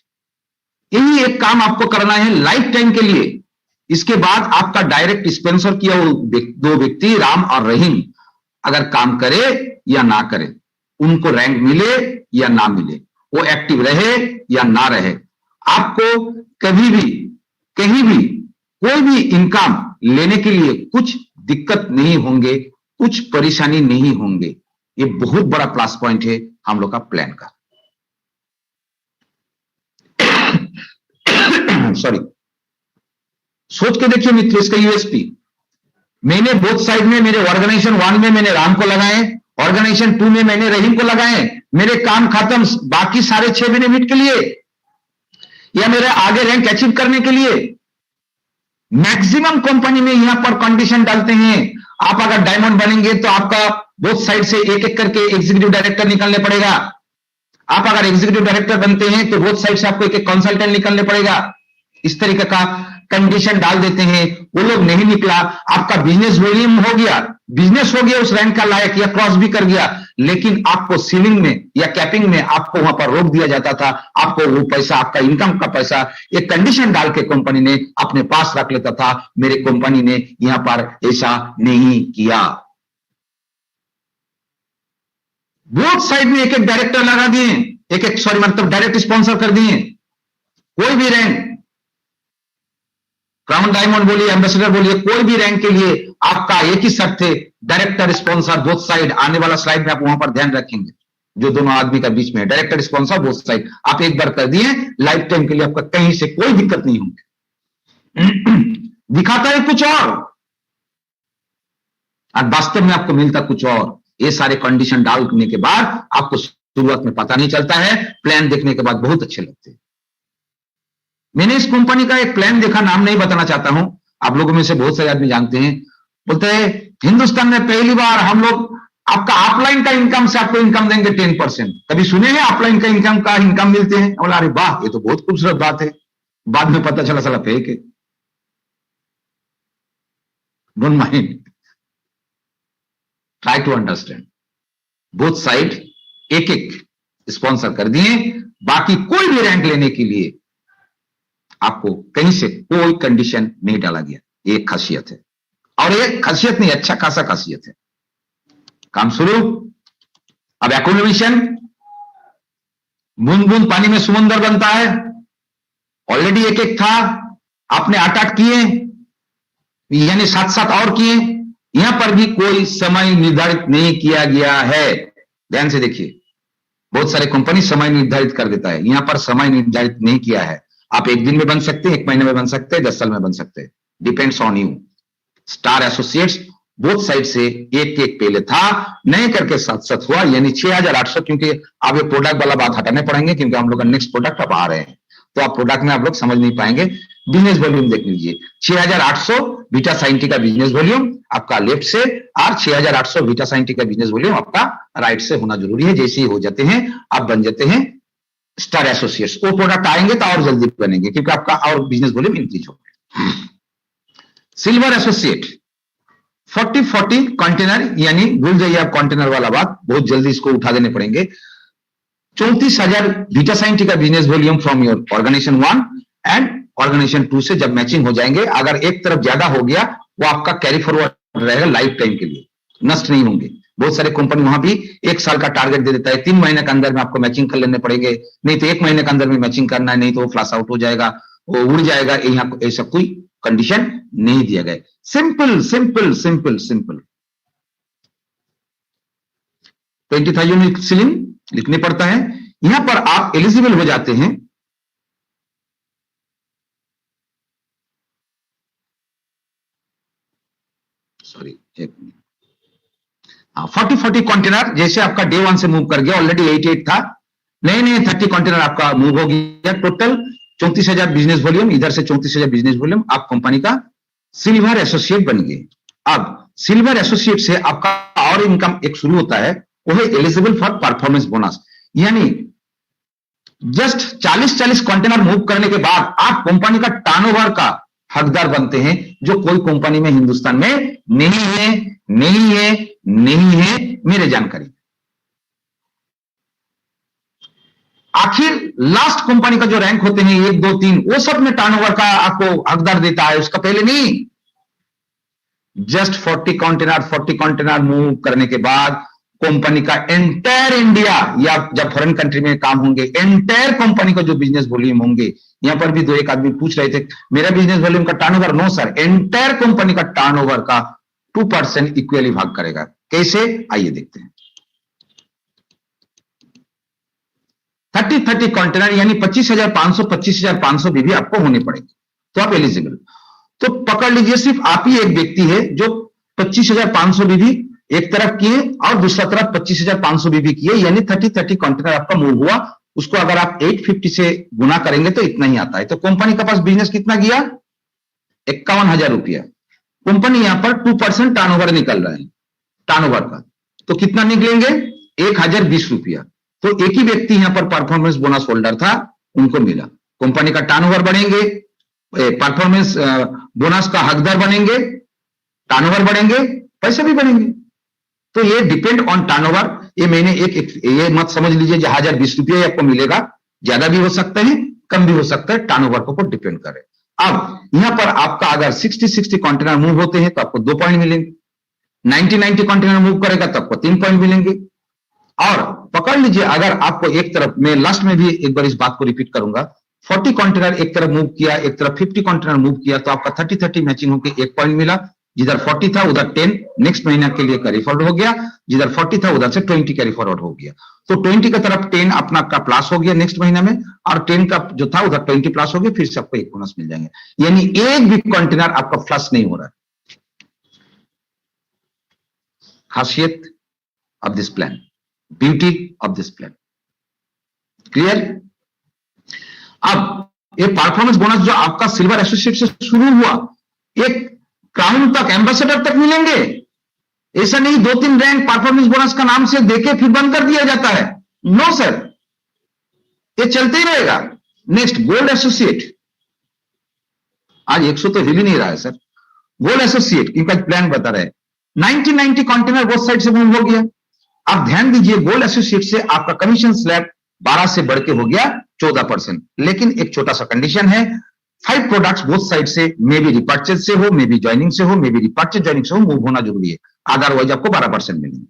यही एक काम आपको करना है लाइफ टाइम के लिए। इसके बाद आपका डायरेक्ट स्पॉन्सर किया वो 2 व्यक्ति राम और रहीम अगर काम करे या ना करे, उनको रैंक मिले या ना मिले, वो एक्टिव रहे या ना रहे, आपको कभी भी कहीं भी कोई भी इनकम लेने के लिए कुछ दिक्कत नहीं होंगे, कुछ परेशानी नहीं होंगे। ये बहुत बड़ा प्लस पॉइंट है हम लोग का प्लान का। सॉरी, सोच के देखिए मित्र इसका यूएसपी। मैंने बोथ साइड में, मेरे ऑर्गेनाइजेशन 1 में मैंने राम को लगाए, ऑर्गेनाइजेशन 2 में मैंने रहीम को लगाए। मेरे काम खत्म, बाकी सारे 6 बेनिफिट के लिए या मेरे आगे रैंक अचीव करने के लिए। मैक्सिमम कंपनी में यहां पर कंडीशन डालते हैं, आप अगर डायमंड बनेंगे तो आपका बोथ साइड से एक एक करके एग्जीक्यूटिव डायरेक्टर निकालने पड़ेगा। आप अगर एग्जीक्यूटिव डायरेक्टर बनते हैं तो बोथ साइड से आपको एक एक कंसल्टेंट निकालने पड़ेगा। इस तरीके का कंडीशन डाल देते हैं। वो लोग नहीं निकला, आपका बिजनेस वॉल्यूम हो गया, बिजनेस हो गया उस रैंक का लायक या क्रॉस भी कर गया, लेकिन आपको सीलिंग में या कैपिंग में आपको वहां पर रोक दिया जाता था। आपको वो पैसा, आपका इनकम का पैसा एक कंडीशन डाल के कंपनी ने अपने पास रख लेता था। मेरे कंपनी ने यहां पर ऐसा नहीं किया। बोथ साइड में एक एक डायरेक्टर लगा दिए, एक एक मतलब डायरेक्ट स्पॉन्सर कर दिए। कोई भी रैंक, क्राउन डायमंड बोलिए, एम्बेसडर बोलिए, कोई भी रैंक के लिए आपका एक ही शर्त है, डायरेक्टर स्पॉन्सर बोथ साइड। आने वाला स्लाइड में आप वहां पर ध्यान रखेंगे, जो दोनों आदमी का बीच में डायरेक्टर स्पॉन्सर बोथ साइड आप एक बार कर दिए, लाइफ टाइम के लिए आपका कहीं से कोई दिक्कत नहीं होगी। दिखाता है कुछ और वास्तव में आपको मिलता कुछ और। ये सारे कंडीशन डालने के बाद आपको शुरुआत में पता नहीं चलता है, प्लान देखने के बाद बहुत अच्छे लगते हैं। मैंने इस कंपनी का एक प्लान देखा, नाम नहीं बताना चाहता हूं, आप लोगों में से बहुत सारे आदमी जानते हैं। बोलते हैं हिंदुस्तान में पहली बार हम लोग आपका ऑफलाइन का इनकम से आपको इनकम देंगे 10%। कभी सुने हैं ऑफलाइन का इनकम मिलते हैं? बोला अरे वाह, ये तो बहुत खूबसूरत बात है। बाद में पता चला साला फेक है। Don't mind, try to understand. Both side एक एक स्पॉन्सर कर दिए, बाकी कोई भी रैंक लेने के लिए आपको कहीं से कोई कंडीशन नहीं डाला गया। ये एक खासियत है, और ये खासियत नहीं, अच्छा खासा खासियत है। काम शुरू। अब एक्यूमुलेशन, बूंद बूंद पानी में समुंदर बनता है। ऑलरेडी एक एक था, आपने 8-8 किए, यानी 7-7 और किए। यहां पर भी कोई समय निर्धारित नहीं किया गया है। ध्यान से देखिए, बहुत सारे कंपनी समय निर्धारित कर देता है, यहां पर समय निर्धारित नहीं किया है। आप 1 दिन में बन सकते हैं, 1 महीने में बन सकते हैं, 10 साल में बन सकते हैं, depends on you. Star associates both side से एक एक पहले था, नए करके 7-7 हुआ, यानी 6800। क्योंकि अब ये प्रोडक्ट वाला बात हटाने पड़ेंगे, क्योंकि हम लोग का नेक्स्ट प्रोडक्ट अब आ रहे हैं, तो आप प्रोडक्ट में आप लोग समझ नहीं पाएंगे। बिजनेस वॉल्यूम देख लीजिए, 6800 बीटा साइंटी का बिजनेस वॉल्यूम आपका लेफ्ट से, और 6800 बीटा साइंटी का बिजनेस वॉल्यूम आपका राइट से होना जरूरी है। जैसे ही हो जाते हैं आप बन जाते हैं स्टार एसोसिएट्स। वो प्रोडक्ट आएंगे तो और जल्दी बनेंगे, क्योंकि आपका और बिजनेस वॉल्यूम इंक्रीज होगा। सिल्वर एसोसिएट 40-40 कंटेनर, यानी भूल जाइए आप कंटेनर वाला बात, बहुत जल्दी इसको उठा देने पड़ेंगे। 34,000 VitaScience का business volume from your organization 1 and organization 2 से जब मैचिंग हो जाएंगे, अगर एक तरफ ज्यादा हो गया वो आपका कैरी फॉरवर्ड रहेगा लाइफ टाइम के लिए, नष्ट नहीं होंगे। बहुत सारे कंपनी वहां भी 1 साल का टारगेट दे देता है, 3 महीने के अंदर में आपको मैचिंग कर लेने पड़ेंगे, नहीं तो 1 महीने के अंदर में मैचिंग करना है, नहीं तो वो फ्लैश आउट हो जाएगा, वो उड़ जाएगा। यहाँ ऐसा कोई कंडीशन नहीं दिया गया। Simple simple simple simple 20,000 ceiling लिखने पड़ता है। यहां पर आप एलिजिबल हो जाते हैं। सॉरी, 40-40 कंटेनर, जैसे आपका डे 1 से मूव कर गया, ऑलरेडी 88 था, नए 30 कंटेनर आपका मूव हो गया। टोटल 34,000 बिजनेस वॉल्यूम, इधर से 34,000 बिजनेस वॉल्यूम, आप कंपनी का सिल्वर एसोसिएट बन गए। अब सिल्वर एसोसिएट से आपका और इनकम एक शुरू होता है, वो है एलिजिबल फॉर परफॉर्मेंस बोनस। यानी जस्ट 40 कंटेनर मूव करने के बाद आप कंपनी का टर्नओवर का हकदार बनते हैं, जो कोई कंपनी में हिंदुस्तान में नहीं है, नहीं है, नहीं है, मेरे जानकारी। आखिर लास्ट कंपनी का जो रैंक होते हैं 1, 2, 3, वो सब में टर्नओवर का आपको हकदार देता है, उसका पहले नहीं। जस्ट 40 कंटेनर मूव करने के बाद कंपनी का एंटायर इंडिया, या जब फॉरेन कंट्री में काम होंगे, एंटायर कंपनी का जो बिजनेस वॉल्यूम होंगे, यहां पर भी 2-1 आदमी पूछ रहे थे मेरा बिजनेस वॉल्यूम का turnover, no sir, entire company का टर्नओवर का 2% इक्वली भाग करेगा। कैसे, आइए देखते हैं। 30 कंटेनर यानी 25,500 भी आपको होने पड़ेंगे, तो आप एलिजिबल। तो पकड़ लीजिए, सिर्फ आप ही एक व्यक्ति है जो 25,500 भी एक तरफ किए और दूसरा तरफ 25,500 भी किए, यानी 30 कंटेनर आपका मूव हुआ। उसको अगर आप 850 से गुना करेंगे तो इतना ही आता है। तो कंपनी का पास बिजनेस कितना गया, 51,000 रुपया। कंपनी यहां पर 2% टर्नओवर निकल रहा है, टर्नओवर का, तो कितना निकलेंगे, 1,020 रुपया। तो एक ही व्यक्ति यहां पर परफॉर्मेंस बोनस होल्डर था, उनको मिला। कंपनी का टर्नओवर बढ़ेंगे, परफॉर्मेंस बोनस का हकदार बनेंगे, टर्नओवर बढ़ेंगे, पैसे भी बढ़ेंगे। तो ये डिपेंड ऑन टर्नओवर। ये मैंने ये मत समझ लीजिए 1,020 रुपये आपको मिलेगा, ज्यादा भी हो सकता है, कम भी हो सकता है, टर्नओवर के ऊपर डिपेंड करे। अब यहां पर आपका अगर 60 कंटेनर मूव होते हैं तो आपको 2 पॉइंट मिलेंगे, 90 कंटेनर मूव करेगा तो आपको 3 पॉइंट मिलेंगे। और पकड़ लीजिए, अगर आपको एक तरफ, मैं लास्ट में भी एक बार इस बात को रिपीट करूंगा, 40 कंटेनर एक तरफ मूव किया, एक तरफ 50 कंटेनर मूव किया, तो आपका 30-30 मैचिंग होकर 1 पॉइंट मिला। जिधर 40 था उधर 10 नेक्स्ट महीना के लिए कैरी फॉरवर्ड हो गया, जिधर 40 था उधर से 20 कैरी फॉरवर्ड हो गया। तो 20 की तरफ 10 अपना का प्लस हो गया नेक्स्ट महीना में, और 10 का जो था उधर 20 प्लस हो गया, फिर से आपको 1 बोनस मिल जाएंगे। यानी एक भी कंटेनर आपका फ्लश नहीं हो रहा है। खासियत of this plan, beauty of this plan, clear. अब ये परफॉर्मेंस बोनस जो आपका सिल्वर एसोसिएट से शुरू हुआ, एक क्राउन तक, एम्बेसडर तक मिलेंगे। ऐसा नहीं 2-3 रैंक परफॉर्मेंस बोनस का नाम से देके फिर बंद कर दिया जाता है, नो सर, ये चलते ही रहेगा। नेक्स्ट, गोल्ड एसोसिएट, आज 100 तो हिल ही नहीं रहा है सर। गोल्ड एसोसिएट इनका प्लान बता रहे हैं, 90 कंटेनर वो साइड से मूव हो गया। आप ध्यान दीजिए, गोल्ड एसोसिएट से आपका कमीशन स्लैब 12 से बढ़ के हो गया 14%, लेकिन एक छोटा सा कंडीशन है, 5 प्रोडक्ट्स बोथ साइड से, मे बी रिपर्चेज से हो, मे बी ज्वाइनिंग से हो, मे बी रिपर्चेज ज्वाइनिंग से हो, मूव होना जरूरी है, अदरवाइज आपको 12% मिलेंगे।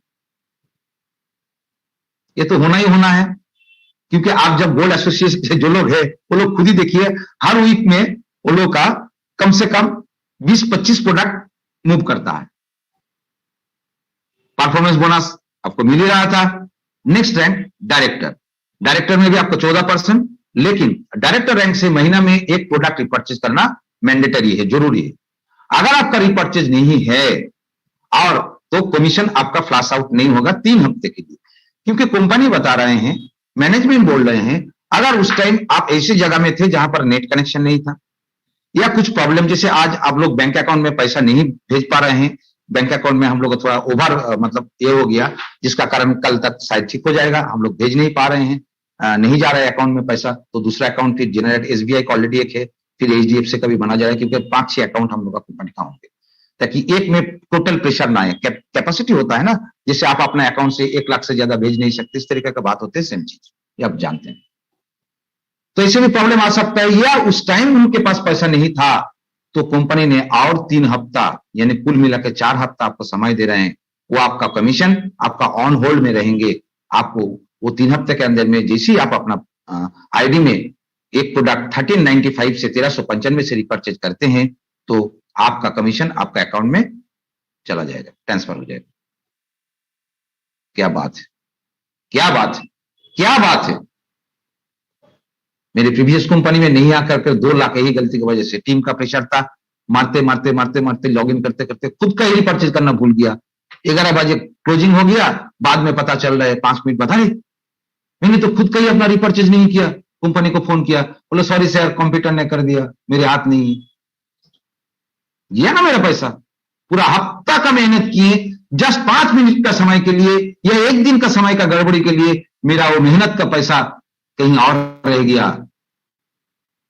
ये तो होना ही होना है, क्योंकि आप जब गोल्ड एसोसिएशन से जो लोग है, वो लोग खुद ही देखिए, हर वीक में वो लोग का कम से कम 20-25 प्रोडक्ट मूव करता है। परफॉर्मेंस बोनस आपको मिल ही रहा था। नेक्स्ट रैंक डायरेक्टर, डायरेक्टर में भी आपको 14%, लेकिन डायरेक्टर रैंक से महीना में 1 प्रोडक्ट रिपर्चेज करना मैंडेटरी है, जरूरी है। अगर आपका रिपर्चेज नहीं है और तो कमीशन आपका फ्लैश आउट नहीं होगा 3 हफ्ते के लिए, क्योंकि कंपनी बता रहे हैं, मैनेजमेंट बोल रहे हैं, अगर उस टाइम आप ऐसी जगह में थे जहां पर नेट कनेक्शन नहीं था, या कुछ प्रॉब्लम, जैसे आज आप लोग बैंक अकाउंट में पैसा नहीं भेज पा रहे हैं, बैंक अकाउंट में हम लोग थोड़ा ओवर मतलब ये हो गया, जिसका कारण कल तक शायद ठीक हो जाएगा, हम लोग भेज नहीं पा रहे हैं, नहीं जा रहा है अकाउंट में पैसा, तो दूसरा अकाउंट फिर जनरेट, SBI का ऑलरेडी एक है, फिर HDFC का भी बना जा रहा है, क्योंकि 5-6 अकाउंट हम लोग का कंपनी का होंगे। ताकि एक में टोटल प्रेशर ना आए। कैपेसिटी होता है ना, जैसे आप अपना अकाउंट से 1 लाख से ज्यादा भेज नहीं सकते, इस तरीके का बात होते है, सेम चीज ये आप जानते हैं। तो इससे भी प्रॉब्लम आ सकता है, या उस टाइम उनके पास पैसा नहीं था तो कंपनी ने और 3 हफ्ता यानी कुल मिलाकर 4 हफ्ता आपको समय दे रहे हैं, वो आपका कमीशन आपका ऑन होल्ड में रहेंगे। आपको वो 3 हफ्ते के अंदर में जैसे ही आप अपना आईडी में एक प्रोडक्ट 1395 से 1395 से रिपर्चेज करते हैं तो आपका कमीशन आपका अकाउंट में चला जाएगा, ट्रांसफर हो जाएगा। क्या बात है, क्या बात है, क्या बात है। मेरे प्रीवियस कंपनी में नहीं आकर के 2 लाख यही गलती की वजह से, टीम का प्रेशर था, मारते मारते मारते मारते लॉगिन करते करते खुद का ही रिपर्चेज करना भूल गया। 11 बजे क्लोजिंग हो गया, बाद में पता चल रहा है 5 मिनट बाद, मैंने तो खुद का ही अपना रिपर्चेज नहीं किया। कंपनी को फोन किया, बोले सॉरी सर कंप्यूटर ने कर दिया, मेरे हाथ नहीं। गया ना मेरा पैसा। पूरा हफ्ता का मेहनत किए, जस्ट 5 मिनट का समय के लिए या 1 दिन का समय का गड़बड़ी के लिए मेरा वो मेहनत का पैसा कहीं और रह गया।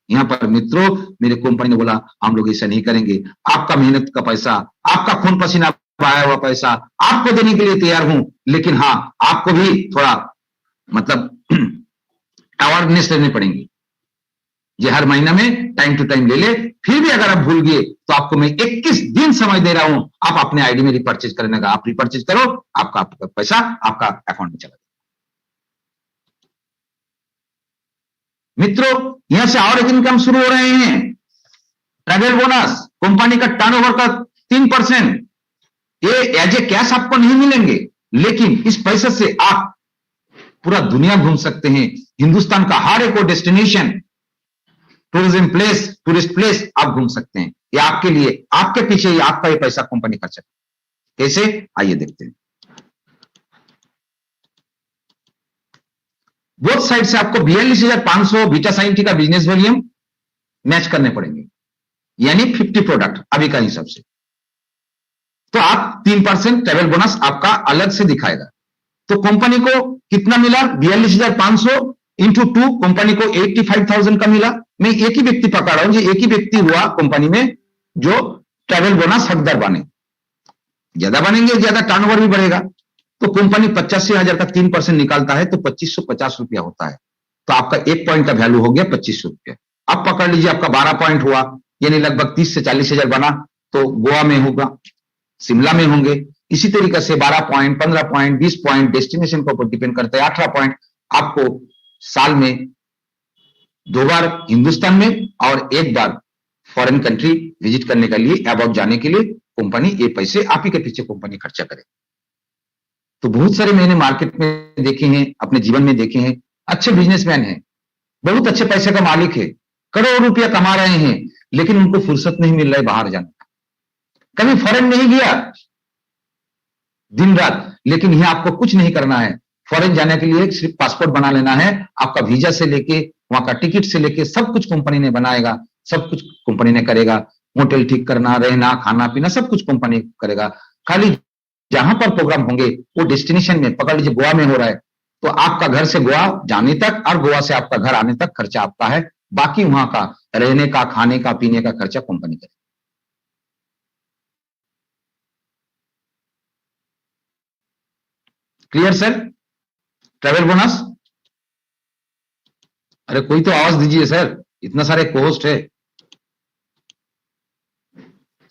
यहां पर मित्रों मेरे कंपनी ने बोला हम लोग ऐसा नहीं करेंगे, आपका मेहनत का पैसा, आपका खून पसीना बहाया हुआ पैसा आपको देने के लिए तैयार हूं, लेकिन हाँ आपको भी थोड़ा मतलब अवेयरनेस लेनी पड़ेगी। ये हर महीना में टाइम टू टाइम ले ले, फिर भी अगर आप भूल गए तो आपको मैं 21 दिन समय दे रहा हूं, आप अपने आईडी में रिपर्चेज करने का, आप रिपर्चेज करो, आपका पैसा आपका अकाउंट में चला जाए। मित्रों यहां से और एक इनकम शुरू हो रहे हैं, ट्रैवल बोनस। कंपनी का टर्नओवर का 3%, ये एज ए कैश आपको नहीं मिलेंगे, लेकिन इस पैसे से आप पूरा दुनिया घूम सकते हैं। हिंदुस्तान का हर एक destination, tourism place, tourist place आप घूम सकते हैं। ये आपके लिए, आपके पीछे ये आपका ये पैसा कंपनी खर्च करती है। कैसे, आइए देखते हैं। बोथ साइड से आपको 42,500 बीटा साइन टी का बिजनेस वॉल्यूम मैच करने पड़ेंगे, यानी 50 प्रोडक्ट अभी का हिसाब से। तो आप 3% ट्रैवल बोनस आपका अलग से दिखाएगा। तो कंपनी को कितना मिला, 42,500 इंटू 2, कंपनी को 85,000 का मिला। मैं एक ही व्यक्ति पकड़ रहा हूं, एक ही व्यक्ति हुआ कंपनी में जो ट्रैवल बोनस हकदार बने। ज्यादा बनेंगे ज्यादा टर्नओवर भी बढ़ेगा। तो कंपनी 85,000 का 3% निकालता है तो 2,550 रुपया होता है। तो आपका 1 पॉइंट का वैल्यू हो गया 2,500 रुपया। अब पकड़ लीजिए आपका 12 पॉइंट हुआ, यानी लगभग 30 से 40,000 बना। तो गोवा में होगा, शिमला में होंगे, इसी तरीके से 12 पॉइंट, 15 पॉइंट, 20 पॉइंट डेस्टिनेशन के ऊपर डिपेंड करता है। 18 पॉइंट आपको साल में 2 बार हिंदुस्तान में और 1 बार फॉरेन कंट्री विजिट करने के लिए, अबाउट जाने के लिए कंपनी ये पैसे आप ही के पीछे कंपनी खर्चा करे। तो बहुत सारे मैंने मार्केट में देखे हैं, अपने जीवन में देखे हैं, अच्छे बिजनेसमैन हैं, बहुत अच्छे पैसे का मालिक है, करोड़ों रुपया कमा रहे हैं, लेकिन उनको फुर्सत नहीं मिल रहा है बाहर जाने का। कभी फॉरेन नहीं गया दिन रात, लेकिन यहां आपको कुछ नहीं करना है। फॉरेन जाने के लिए सिर्फ पासपोर्ट बना लेना है, आपका वीजा से लेके वहां का टिकट से लेके सब कुछ कंपनी ने बनाएगा, सब कुछ कंपनी ने करेगा। होटल ठीक करना, रहना, खाना पीना सब कुछ कंपनी करेगा। खाली जहां पर प्रोग्राम होंगे वो डेस्टिनेशन में, पकड़ लीजिए गोवा में हो रहा है तो आपका घर से गोवा जाने तक और गोवा से आपका घर आने तक खर्चा आपका है, बाकी वहां का रहने का, खाने का, पीने का खर्चा कंपनी करे। Clear sir? ट्रैवल बोनस, अरे कोई तो आवाज दीजिए सर, इतना सारे कोस्ट है।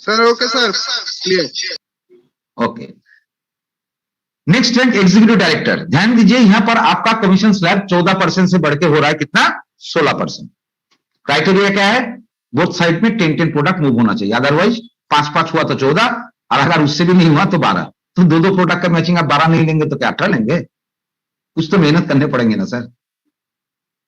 Sir okay sir, clear. Okay, next rank executive director. ध्यान दीजिए यहां पर आपका कमीशन स्लैब 14% से बढ़ के हो रहा है कितना, 16%। क्राइटेरिया क्या है, बोथ साइड में 10-10 प्रोडक्ट मूव होना चाहिए, अदरवाइज 5-5 हुआ तो 14, और अगर उससे भी नहीं हुआ तो 12। तो 2-2 प्रोडक्ट का मैचिंग आप 12 नहीं लेंगे तो क्या 18 लेंगे? कुछ तो मेहनत करने पड़ेंगे ना सर,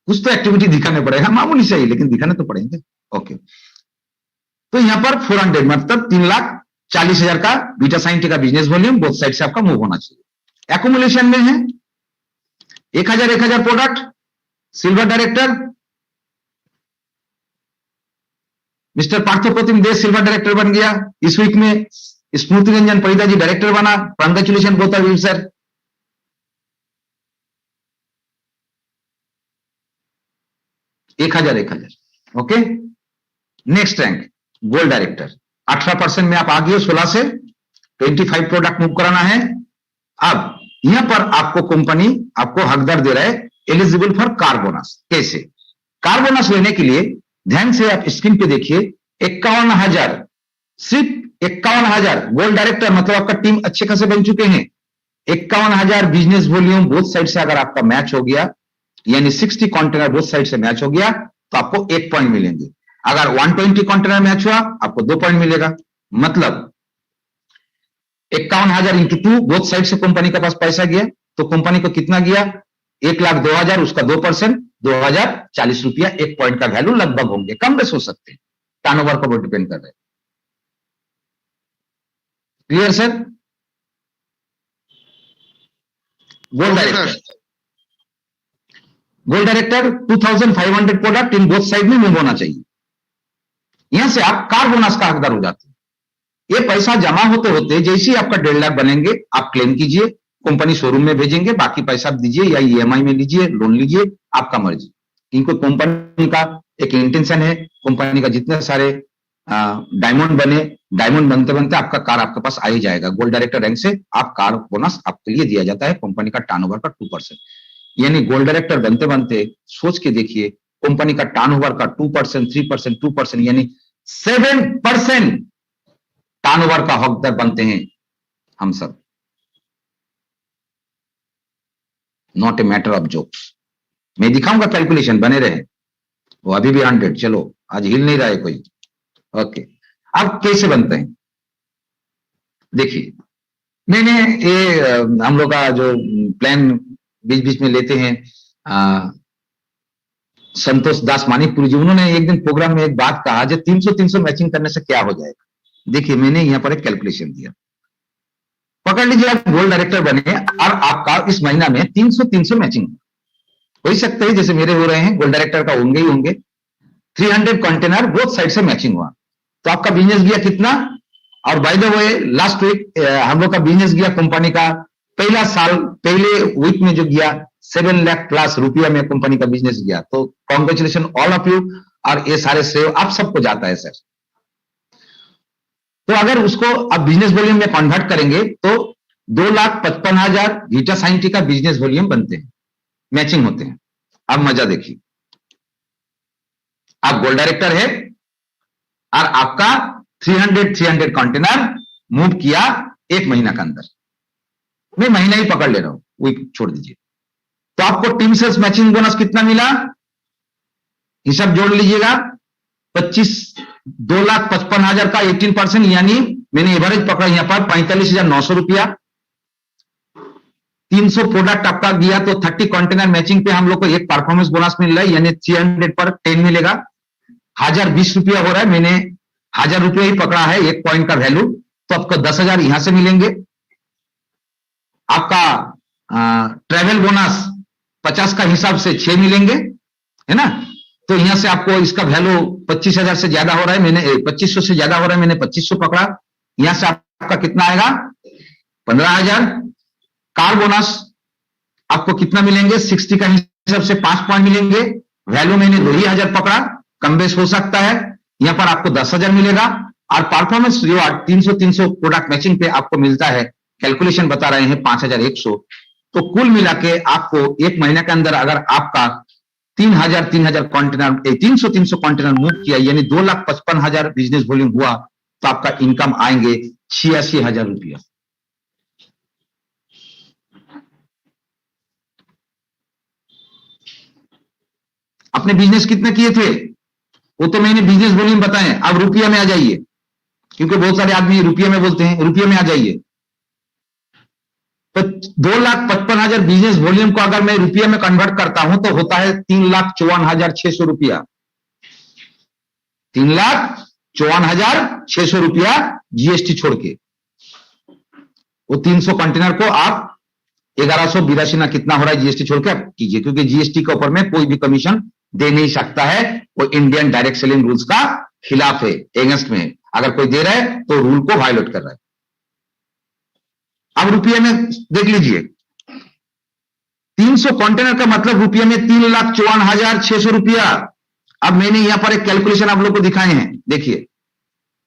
कुछ तो एक्टिविटी दिखाने पड़ेगा, मामूली सही लेकिन दिखाने तो पड़ेंगे। ओके, तो यहां पर 400 मतलब 3,40,000 का बीटा साइन टी का बिजनेस वॉल्यूम बोथ साइड से आपका मूव होना चाहिए। एक्युमुलेशन में है 1,000 product. Silver director mister Parthapratim देश सिल्वर डायरेक्टर बन गया इस वीक में। स्मृति रंजन परिदा जी डायरेक्टर बना, congratulation both of you sir. एक हजार। Okay, next rank gold director. 18% में आप आ गए 16 से 25 प्रोडक्ट मूव कराना है। अब यहां पर आपको कंपनी आपको हकदार दे रहा है एलिजिबल फॉर कार बोनस। कैसे? कार बोनस लेने के लिए ध्यान से आप स्क्रीन पे देखिए, 51,000, सिर्फ 51,000 गोल्ड डायरेक्टर, मतलब आपका टीम अच्छे खासे बन चुके हैं। 51,000 बिजनेस वॉल्यूम बोथ साइड से अगर आपका मैच हो गया, यानी 60 कंटेनर बोथ साइड से मैच हो गया, तो आपको 1 पॉइंट मिलेंगे। अगर 120 कंटेनर मैच हुआ, आपको 2 पॉइंट मिलेगा। मतलब 51,000 इंटू 2, बोथ साइड से कंपनी के पास पैसा गया, तो कंपनी को कितना गया? 1,02,000, उसका 2%, 2,040 रुपया, 1 पॉइंट का वैल्यू लगभग होंगे, कम बेस हो सकते हैं, टर्नओवर पर डिपेंड कर रहे हैं। Clear sir? Gold director 2,500 product in both side में मूव होना चाहिए। यहां से आप कार बोनस का हकदार हो जाते हैं। ये पैसा जमा होते होते जैसे ही आपका 1.5 लाख बनेंगे, आप क्लेम कीजिए, कंपनी शोरूम में भेजेंगे, बाकी पैसा दीजिए या ईएमआई में लीजिए, लोन लीजिए, आपका मर्जी। इनको कंपनी का एक इंटेंशन है, कंपनी का जितने सारे डायमंड बने, डायमंड बनते बनते आपका कार आपके पास आ ही जाएगा। गोल्ड डायरेक्टर रैंक से आप कार बोनस आपके लिए दिया जाता है, कंपनी का टर्नओवर का 2%। यानी गोल्ड डायरेक्टर बनते बनते सोच के देखिए, कंपनी का टर्नओवर का 2%, 3%, 2%, यानी 7% टर्नओवर का हकदार बनते हैं हम सब। Not a matter of jokes. मैं दिखाऊंगा कैलकुलेशन, बने रहे। वो अभी भी 100, चलो आज हिल नहीं रहा है कोई। ओके, अब कैसे बनते हैं देखिए। मैंने ये हम लोग का जो प्लान बीच बीच में लेते हैं, संतोष दास मानिकपुरी जी, उन्होंने एक दिन प्रोग्राम में एक बात कहा, जो 300 मैचिंग करने से क्या हो जाएगा। देखिए, मैंने यहां पर एक कैलकुलेशन दिया। पकड़ लीजिए, आप गोल्ड डायरेक्टर बने और आपका इस महीना में 300 मैचिंग हो सकता है, जैसे मेरे हो रहे हैं, गोल्ड डायरेक्टर का होंगे ही होंगे। 300 कंटेनर बोथ साइड से मैचिंग हुआ, तो आपका बिजनेस गया कितना? और by the way last week हम लोग का बिजनेस गया, कंपनी का पहले वीक में जो गया 7 लाख प्लस रुपया में कंपनी का बिजनेस गया। तो कॉन्ग्रेचुलेशन ऑल ऑफ यू, और ये सारे श्रेय आप सबको जाता है सर। तो अगर उसको आप बिजनेस वॉल्यूम में कन्वर्ट करेंगे तो 2,55,000 वीटा साइंटी का बिजनेस वॉल्यूम बनते हैं, मैचिंग होते हैं। अब मजा देखिए, आप गोल्ड डायरेक्टर है और आपका 300 कंटेनर मूव किया 1 महीना के अंदर। मैं महीना ही पकड़ ले रहा हूं, वीक छोड़ दीजिए। तो आपको टीम सेल्स मैचिंग बोनस कितना मिला, हिसाब जोड़ लीजिएगा। 2,55,000 का 18%, यानी मैंने एवरेज पकड़ा यहां पर 45,900 रुपया। 300 प्रोडक्ट आपका गया तो 30 कंटेनर मैचिंग पे हम लोग को एक परफॉर्मेंस बोनस मिल रहा है, यानी 300 पर 10 मिलेगा। 1,020 रुपया हो रहा है, मैंने 1,000 रुपया ही पकड़ा है, 1 पॉइंट का वैल्यू, तो आपको 10,000 यहां से मिलेंगे। आपका ट्रेवल बोनस 50 का हिसाब से 6 मिलेंगे, है ना। तो यहां से आपको इसका वैल्यू 25,000 से ज्यादा हो रहा है, मैंने 2,500 से ज्यादा हो रहा है, मैंने 2,500 पकड़ा। यहां से आपका कितना आएगा? 15,000। कार बोनस आपको कितना मिलेंगे? 60 का हिसाब से 5 पॉइंट मिलेंगे। वैल्यू मैंने 2,000 पकड़ा, कम बेस हो सकता है। यहां पर आपको 10,000 मिलेगा। और परफॉर्मेंस रिवार्ड 300 प्रोडक्ट मैचिंग पे आपको मिलता है, कैलकुलेशन बता रहे हैं 5,100। तो कुल मिला के आपको 1 महीने के अंदर अगर आपका 3,000 कंटेनर 300 कंटेनर मूव किया, यानी 2,55,000 बिजनेस वॉल्यूम हुआ, तो आपका इनकम आएंगे 86,000 रुपया। अपने बिजनेस कितने किए थे वो तो मैंने बिजनेस वॉल्यूम बताए। अब रुपया में आ जाइए, क्योंकि बहुत सारे आदमी रुपये में बोलते हैं, रुपये में आ जाइए। तो 2,55,000 बिजनेस वॉल्यूम को अगर मैं रुपये में कन्वर्ट करता हूं तो होता है 3,54,600 रुपया। 3,54,600 रुपया जीएसटी छोड़ के। वो 300 कंटेनर को आप 1,182 ना कितना हो रहा है जीएसटी छोड़ के आप कीजिए, क्योंकि जीएसटी के ऊपर में कोई भी कमीशन दे नहीं सकता है। वो इंडियन डायरेक्ट सेलिंग रूल्स का खिलाफ है, एगेंस्ट में है। अगर कोई दे रहा है तो रूल को वायलेट कर रहा है। अब रुपये में देख लीजिए, 300 कंटेनर का मतलब रुपये में 3,54,600 रुपया। अब मैंने यहां पर एक कैलकुलेशन आप लोग को दिखाए हैं, देखिए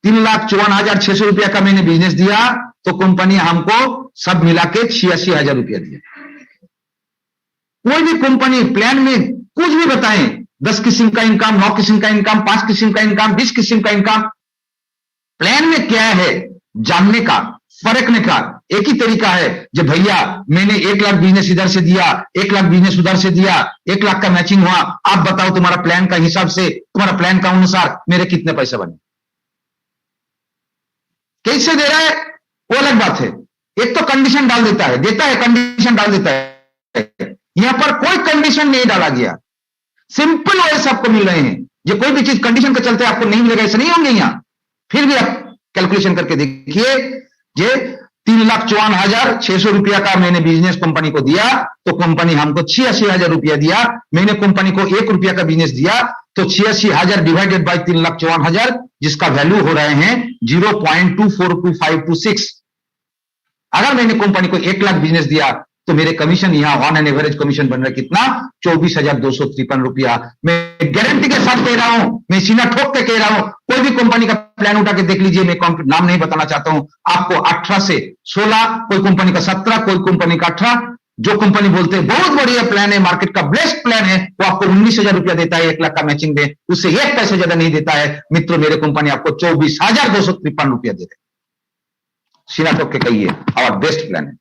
3,54,600 रुपया का मैंने बिजनेस दिया तो कंपनी हमको सब मिला के 86,000 रुपया दिया। कोई भी कंपनी प्लान में कुछ भी बताएं, 10 किस्म का इनकम, 9 किस्म का इनकम, 5 किस्म का इनकम, 20 किस्म का इनकम, प्लान में क्या है जानने का, परखने का एक ही तरीका है। जब भैया मैंने 1 लाख बिजनेस इधर से दिया, 1 लाख बिजनेस उधर से दिया, 1 लाख का मैचिंग हुआ, आप बताओ तुम्हारा प्लान का हिसाब से, तुम्हारा प्लान का अनुसार मेरे कितने पैसे बने। कैसे दे रहा है वो अलग बात है। एक तो कंडीशन डाल देता है, कंडीशन डाल देता है। यहां पर कोई कंडीशन नहीं डाला गया, सिंपल वॉइस आपको मिल रहे हैं। जो कोई भी चीज कंडीशन के चलते आपको नहीं मिलेगा ऐसे नहीं होंगे यहां। फिर भी आप कैलकुलेशन करके देखिए, जे 3,54,600 रुपया का मैंने बिजनेस कंपनी को दिया तो कंपनी हमको 86,000 रुपया दिया। मैंने कंपनी को 1 रुपया का बिजनेस दिया तो 86,000 डिवाइडेड बाय 3,54,000, जिसका वैल्यू हो रहे हैं 0.242526। अगर मैंने कंपनी को 1 लाख बिजनेस दिया तो मेरे कमीशन यहां ऑन एन एवरेज कमीशन बन रहा है कितना, 24,253 रुपया। मैं गारंटी के साथ कह रहा हूं, मैं सीना ठोक के कह रहा हूं, कोई भी कंपनी का प्लान उठा के देख लीजिए। मैं नाम नहीं बताना चाहता हूं आपको। 18 से 16, कोई कंपनी का 17, कोई कंपनी का 18। जो कंपनी बोलते हैं बहुत बढ़िया प्लान है, मार्केट का बेस्ट प्लान है, वो आपको 19,000 रुपया देता है 1 लाख का मैचिंग में, उससे 1 पैसे ज्यादा नहीं देता है। मित्रों, मेरे कंपनी आपको 24,253 रुपया दे रहे। सीना ठोक के कहिए और बेस्ट प्लान है।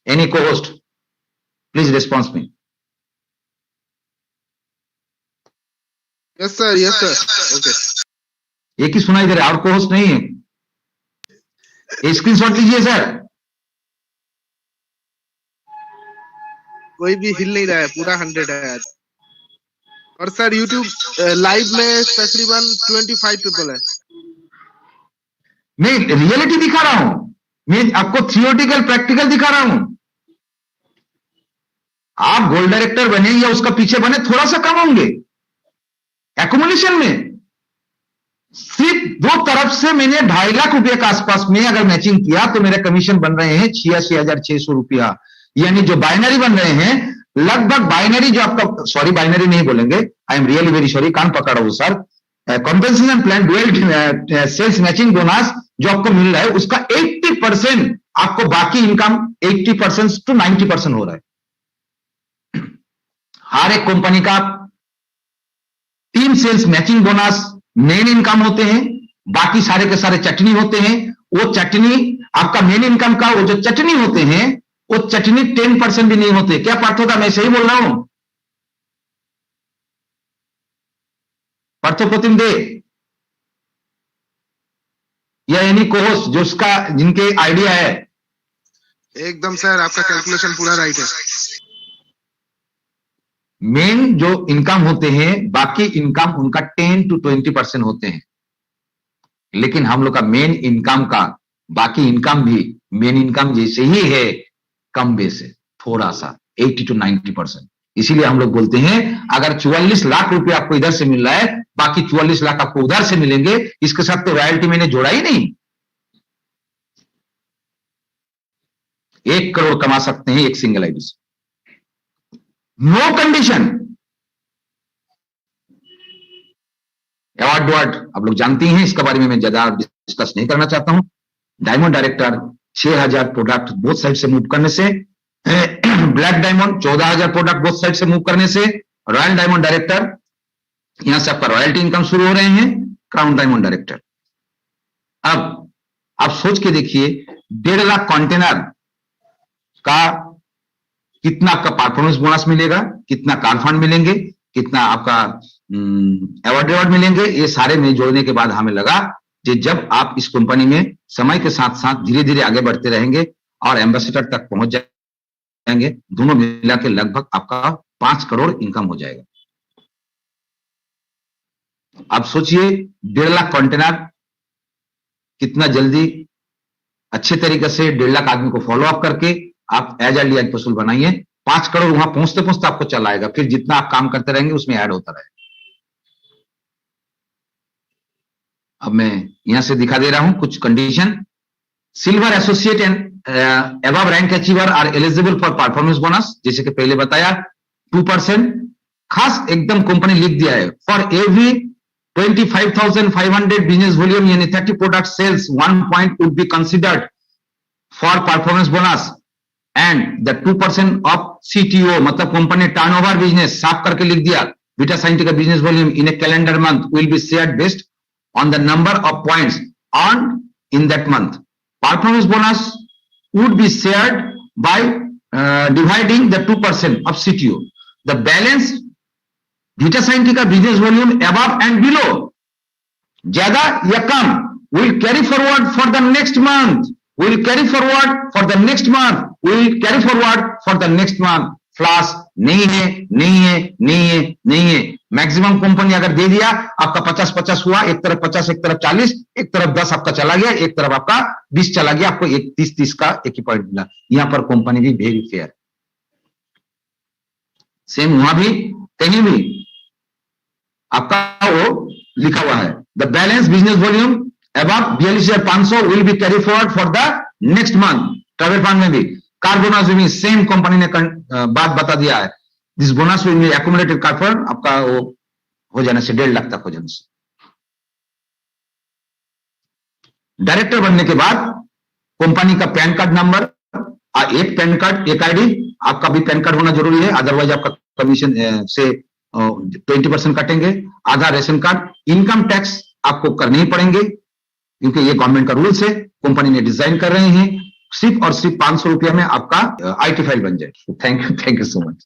Any co-host, please respond me. Yes sir, yes sir. Okay. एक ही सुनाई दे रहा है और co-host नहीं है। स्क्रीनशॉट लीजिए सर। कोई भी हिल नहीं रहा है, पूरा 100 है आज। और सर YouTube लाइव में तकरीबन 25 पीपल है। मैं रियलिटी दिखा रहा हूं, मैं आपको थियोरिटिकल प्रैक्टिकल दिखा रहा हूं। आप गोल्ड डायरेक्टर बने या उसका पीछे बने, थोड़ा सा कम होंगे एकुमुलेशन में। सिर्फ 2 तरफ से मैंने 2.5 लाख रुपए के आसपास में अगर मैचिंग किया तो मेरे कमीशन बन रहे हैं 86,600 रुपया। यानी जो बाइनरी बन रहे हैं, लगभग बाइनरी जो आपका, सॉरी बाइनरी नहीं बोलेंगे, I am really very sorry, कान पकड़ा हूं सर। Compensation plan dual sales matching bonus जो आपको मिल रहा है उसका 80% आपको बाकी इनकम 80% to 90% हो रहा है। हर एक कंपनी का 3 sales matching bonus main income होते हैं, बाकी सारे के सारे चटनी होते हैं। वो चटनी आपका मेन इनकम का, वो जो चटनी होते हैं वो चटनी 10% भी नहीं होते। क्या पार्थ होता, मैं सही बोल रहा हूं? पार्थोप्रतिम दे या एनी कोहोस्ट जो उसका जिनके आइडिया है। एकदम सर, आपका कैलकुलेशन पूरा राइट है। मेन जो इनकम होते हैं, बाकी इनकम उनका 10 to 20% होते हैं, लेकिन हम लोग का मेन इनकम का बाकी इनकम भी मेन इनकम जैसे ही है, कम बेस है थोड़ा सा 80 to 90%। इसीलिए हम लोग बोलते हैं अगर 44 लाख रुपए आपको इधर से मिल रहा है, बाकी 44 लाख आपको उधर से मिलेंगे। इसके साथ तो रॉयल्टी मैंने जोड़ा ही नहीं। 1 करोड़ कमा सकते हैं एक सिंगल आईडी से, नो कंडीशन। अवार्ड आप लोग जानते हैं, इसके बारे में मैं ज्यादा डिस्कस नहीं करना चाहता हूं। Diamond director 6,000 product both side से मूव करने से, black diamond 14,000 product both side से मूव करने से, रॉयल डायमंड डायरेक्टर यहां से आपका रॉयल्टी इनकम शुरू हो रहे हैं, क्राउन डायमंड डायरेक्टर। अब आप सोच के देखिए 1.5 लाख कंटेनर का कितना आपका परफॉर्मेंस बोनस मिलेगा, कितना कार फंड मिलेंगे, कितना आपका अवार्ड मिलेंगे। ये सारे में जोड़ने के बाद हमें लगा कि जब आप इस कंपनी में समय के साथ साथ धीरे धीरे आगे बढ़ते रहेंगे और एम्बेसडर तक पहुंच जाएंगे, दोनों मिला के लगभग आपका 5 करोड़ इनकम हो जाएगा। आप सोचिए 1.5 लाख कंटेनर कितना जल्दी अच्छे तरीके से 1.5 लाख आदमी को फॉलो अप करके आप एज अर्ली एज पॉसिबल बनाइए। 5 करोड़ वहां पहुंचते पहुंचते आपको चला आएगा, फिर जितना आप काम करते रहेंगे उसमें ऐड होता रहेगा। अब मैं यहां से दिखा दे रहा हूं कुछ condition. Silver associate and above rank achiever are eligible for performance bonus, जैसे कि पहले बताया 2%। खास एकदम कंपनी लिख दिया है, फॉर एवरी 25,500 business volume यानी 30 product sales, 1 point would be considered for performance bonus and the 2% of CTO मतलब कंपनी टर्नओवर बिजनेस साफ करके लिख दिया beta scientific business volume in A calendar month will be shared based on the number of points earned in that month. Performance bonus would be shared by dividing the 2% of CTO. The balance Vita Scientifica business volume above and below, ज्यादा या कम, will carry forward for the next month. Will carry forward for the next month. Will carry forward for the next month. Flash नहीं है, नहीं है, नहीं है, नहीं है. मैक्सिमम कंपनी अगर दे दिया आपका 50-50 हुआ, एक तरफ 50 एक तरफ 40, एक तरफ 10 आपका चला गया, एक तरफ आपका 20 चला गया, आपको 30-30 का एक ही पॉइंट मिला. यहां पर कंपनी भी वेरी फेयर. सेम वहां भी कहीं भी आपका वो लिखा हुआ है. The balance business volume above 42,500 will be carry forward for the next month. Travel fund में भी कार बोनस में सेम कंपनी ने बात बता दिया है. This bonus will be accumulated car fund आपका वो हो जाने से 1.5 लाख तक हो जाने से. डायरेक्टर बनने के बाद कंपनी का पैन कार्ड नंबर, एक पैन कार्ड एक आईडी, आपका भी पैन कार्ड होना जरूरी है, अदरवाइज आपका कमीशन से 20% कटेंगे. आधार, रेशन कार्ड, इनकम टैक्स आपको करने ही पड़ेंगे क्योंकि ये गवर्नमेंट का रूल्स है, कंपनी ने डिजाइन कर रहे हैं. सिर्फ और सिर्फ 500 रुपया में आपका IT फाइल बन जाए. Thank you so much.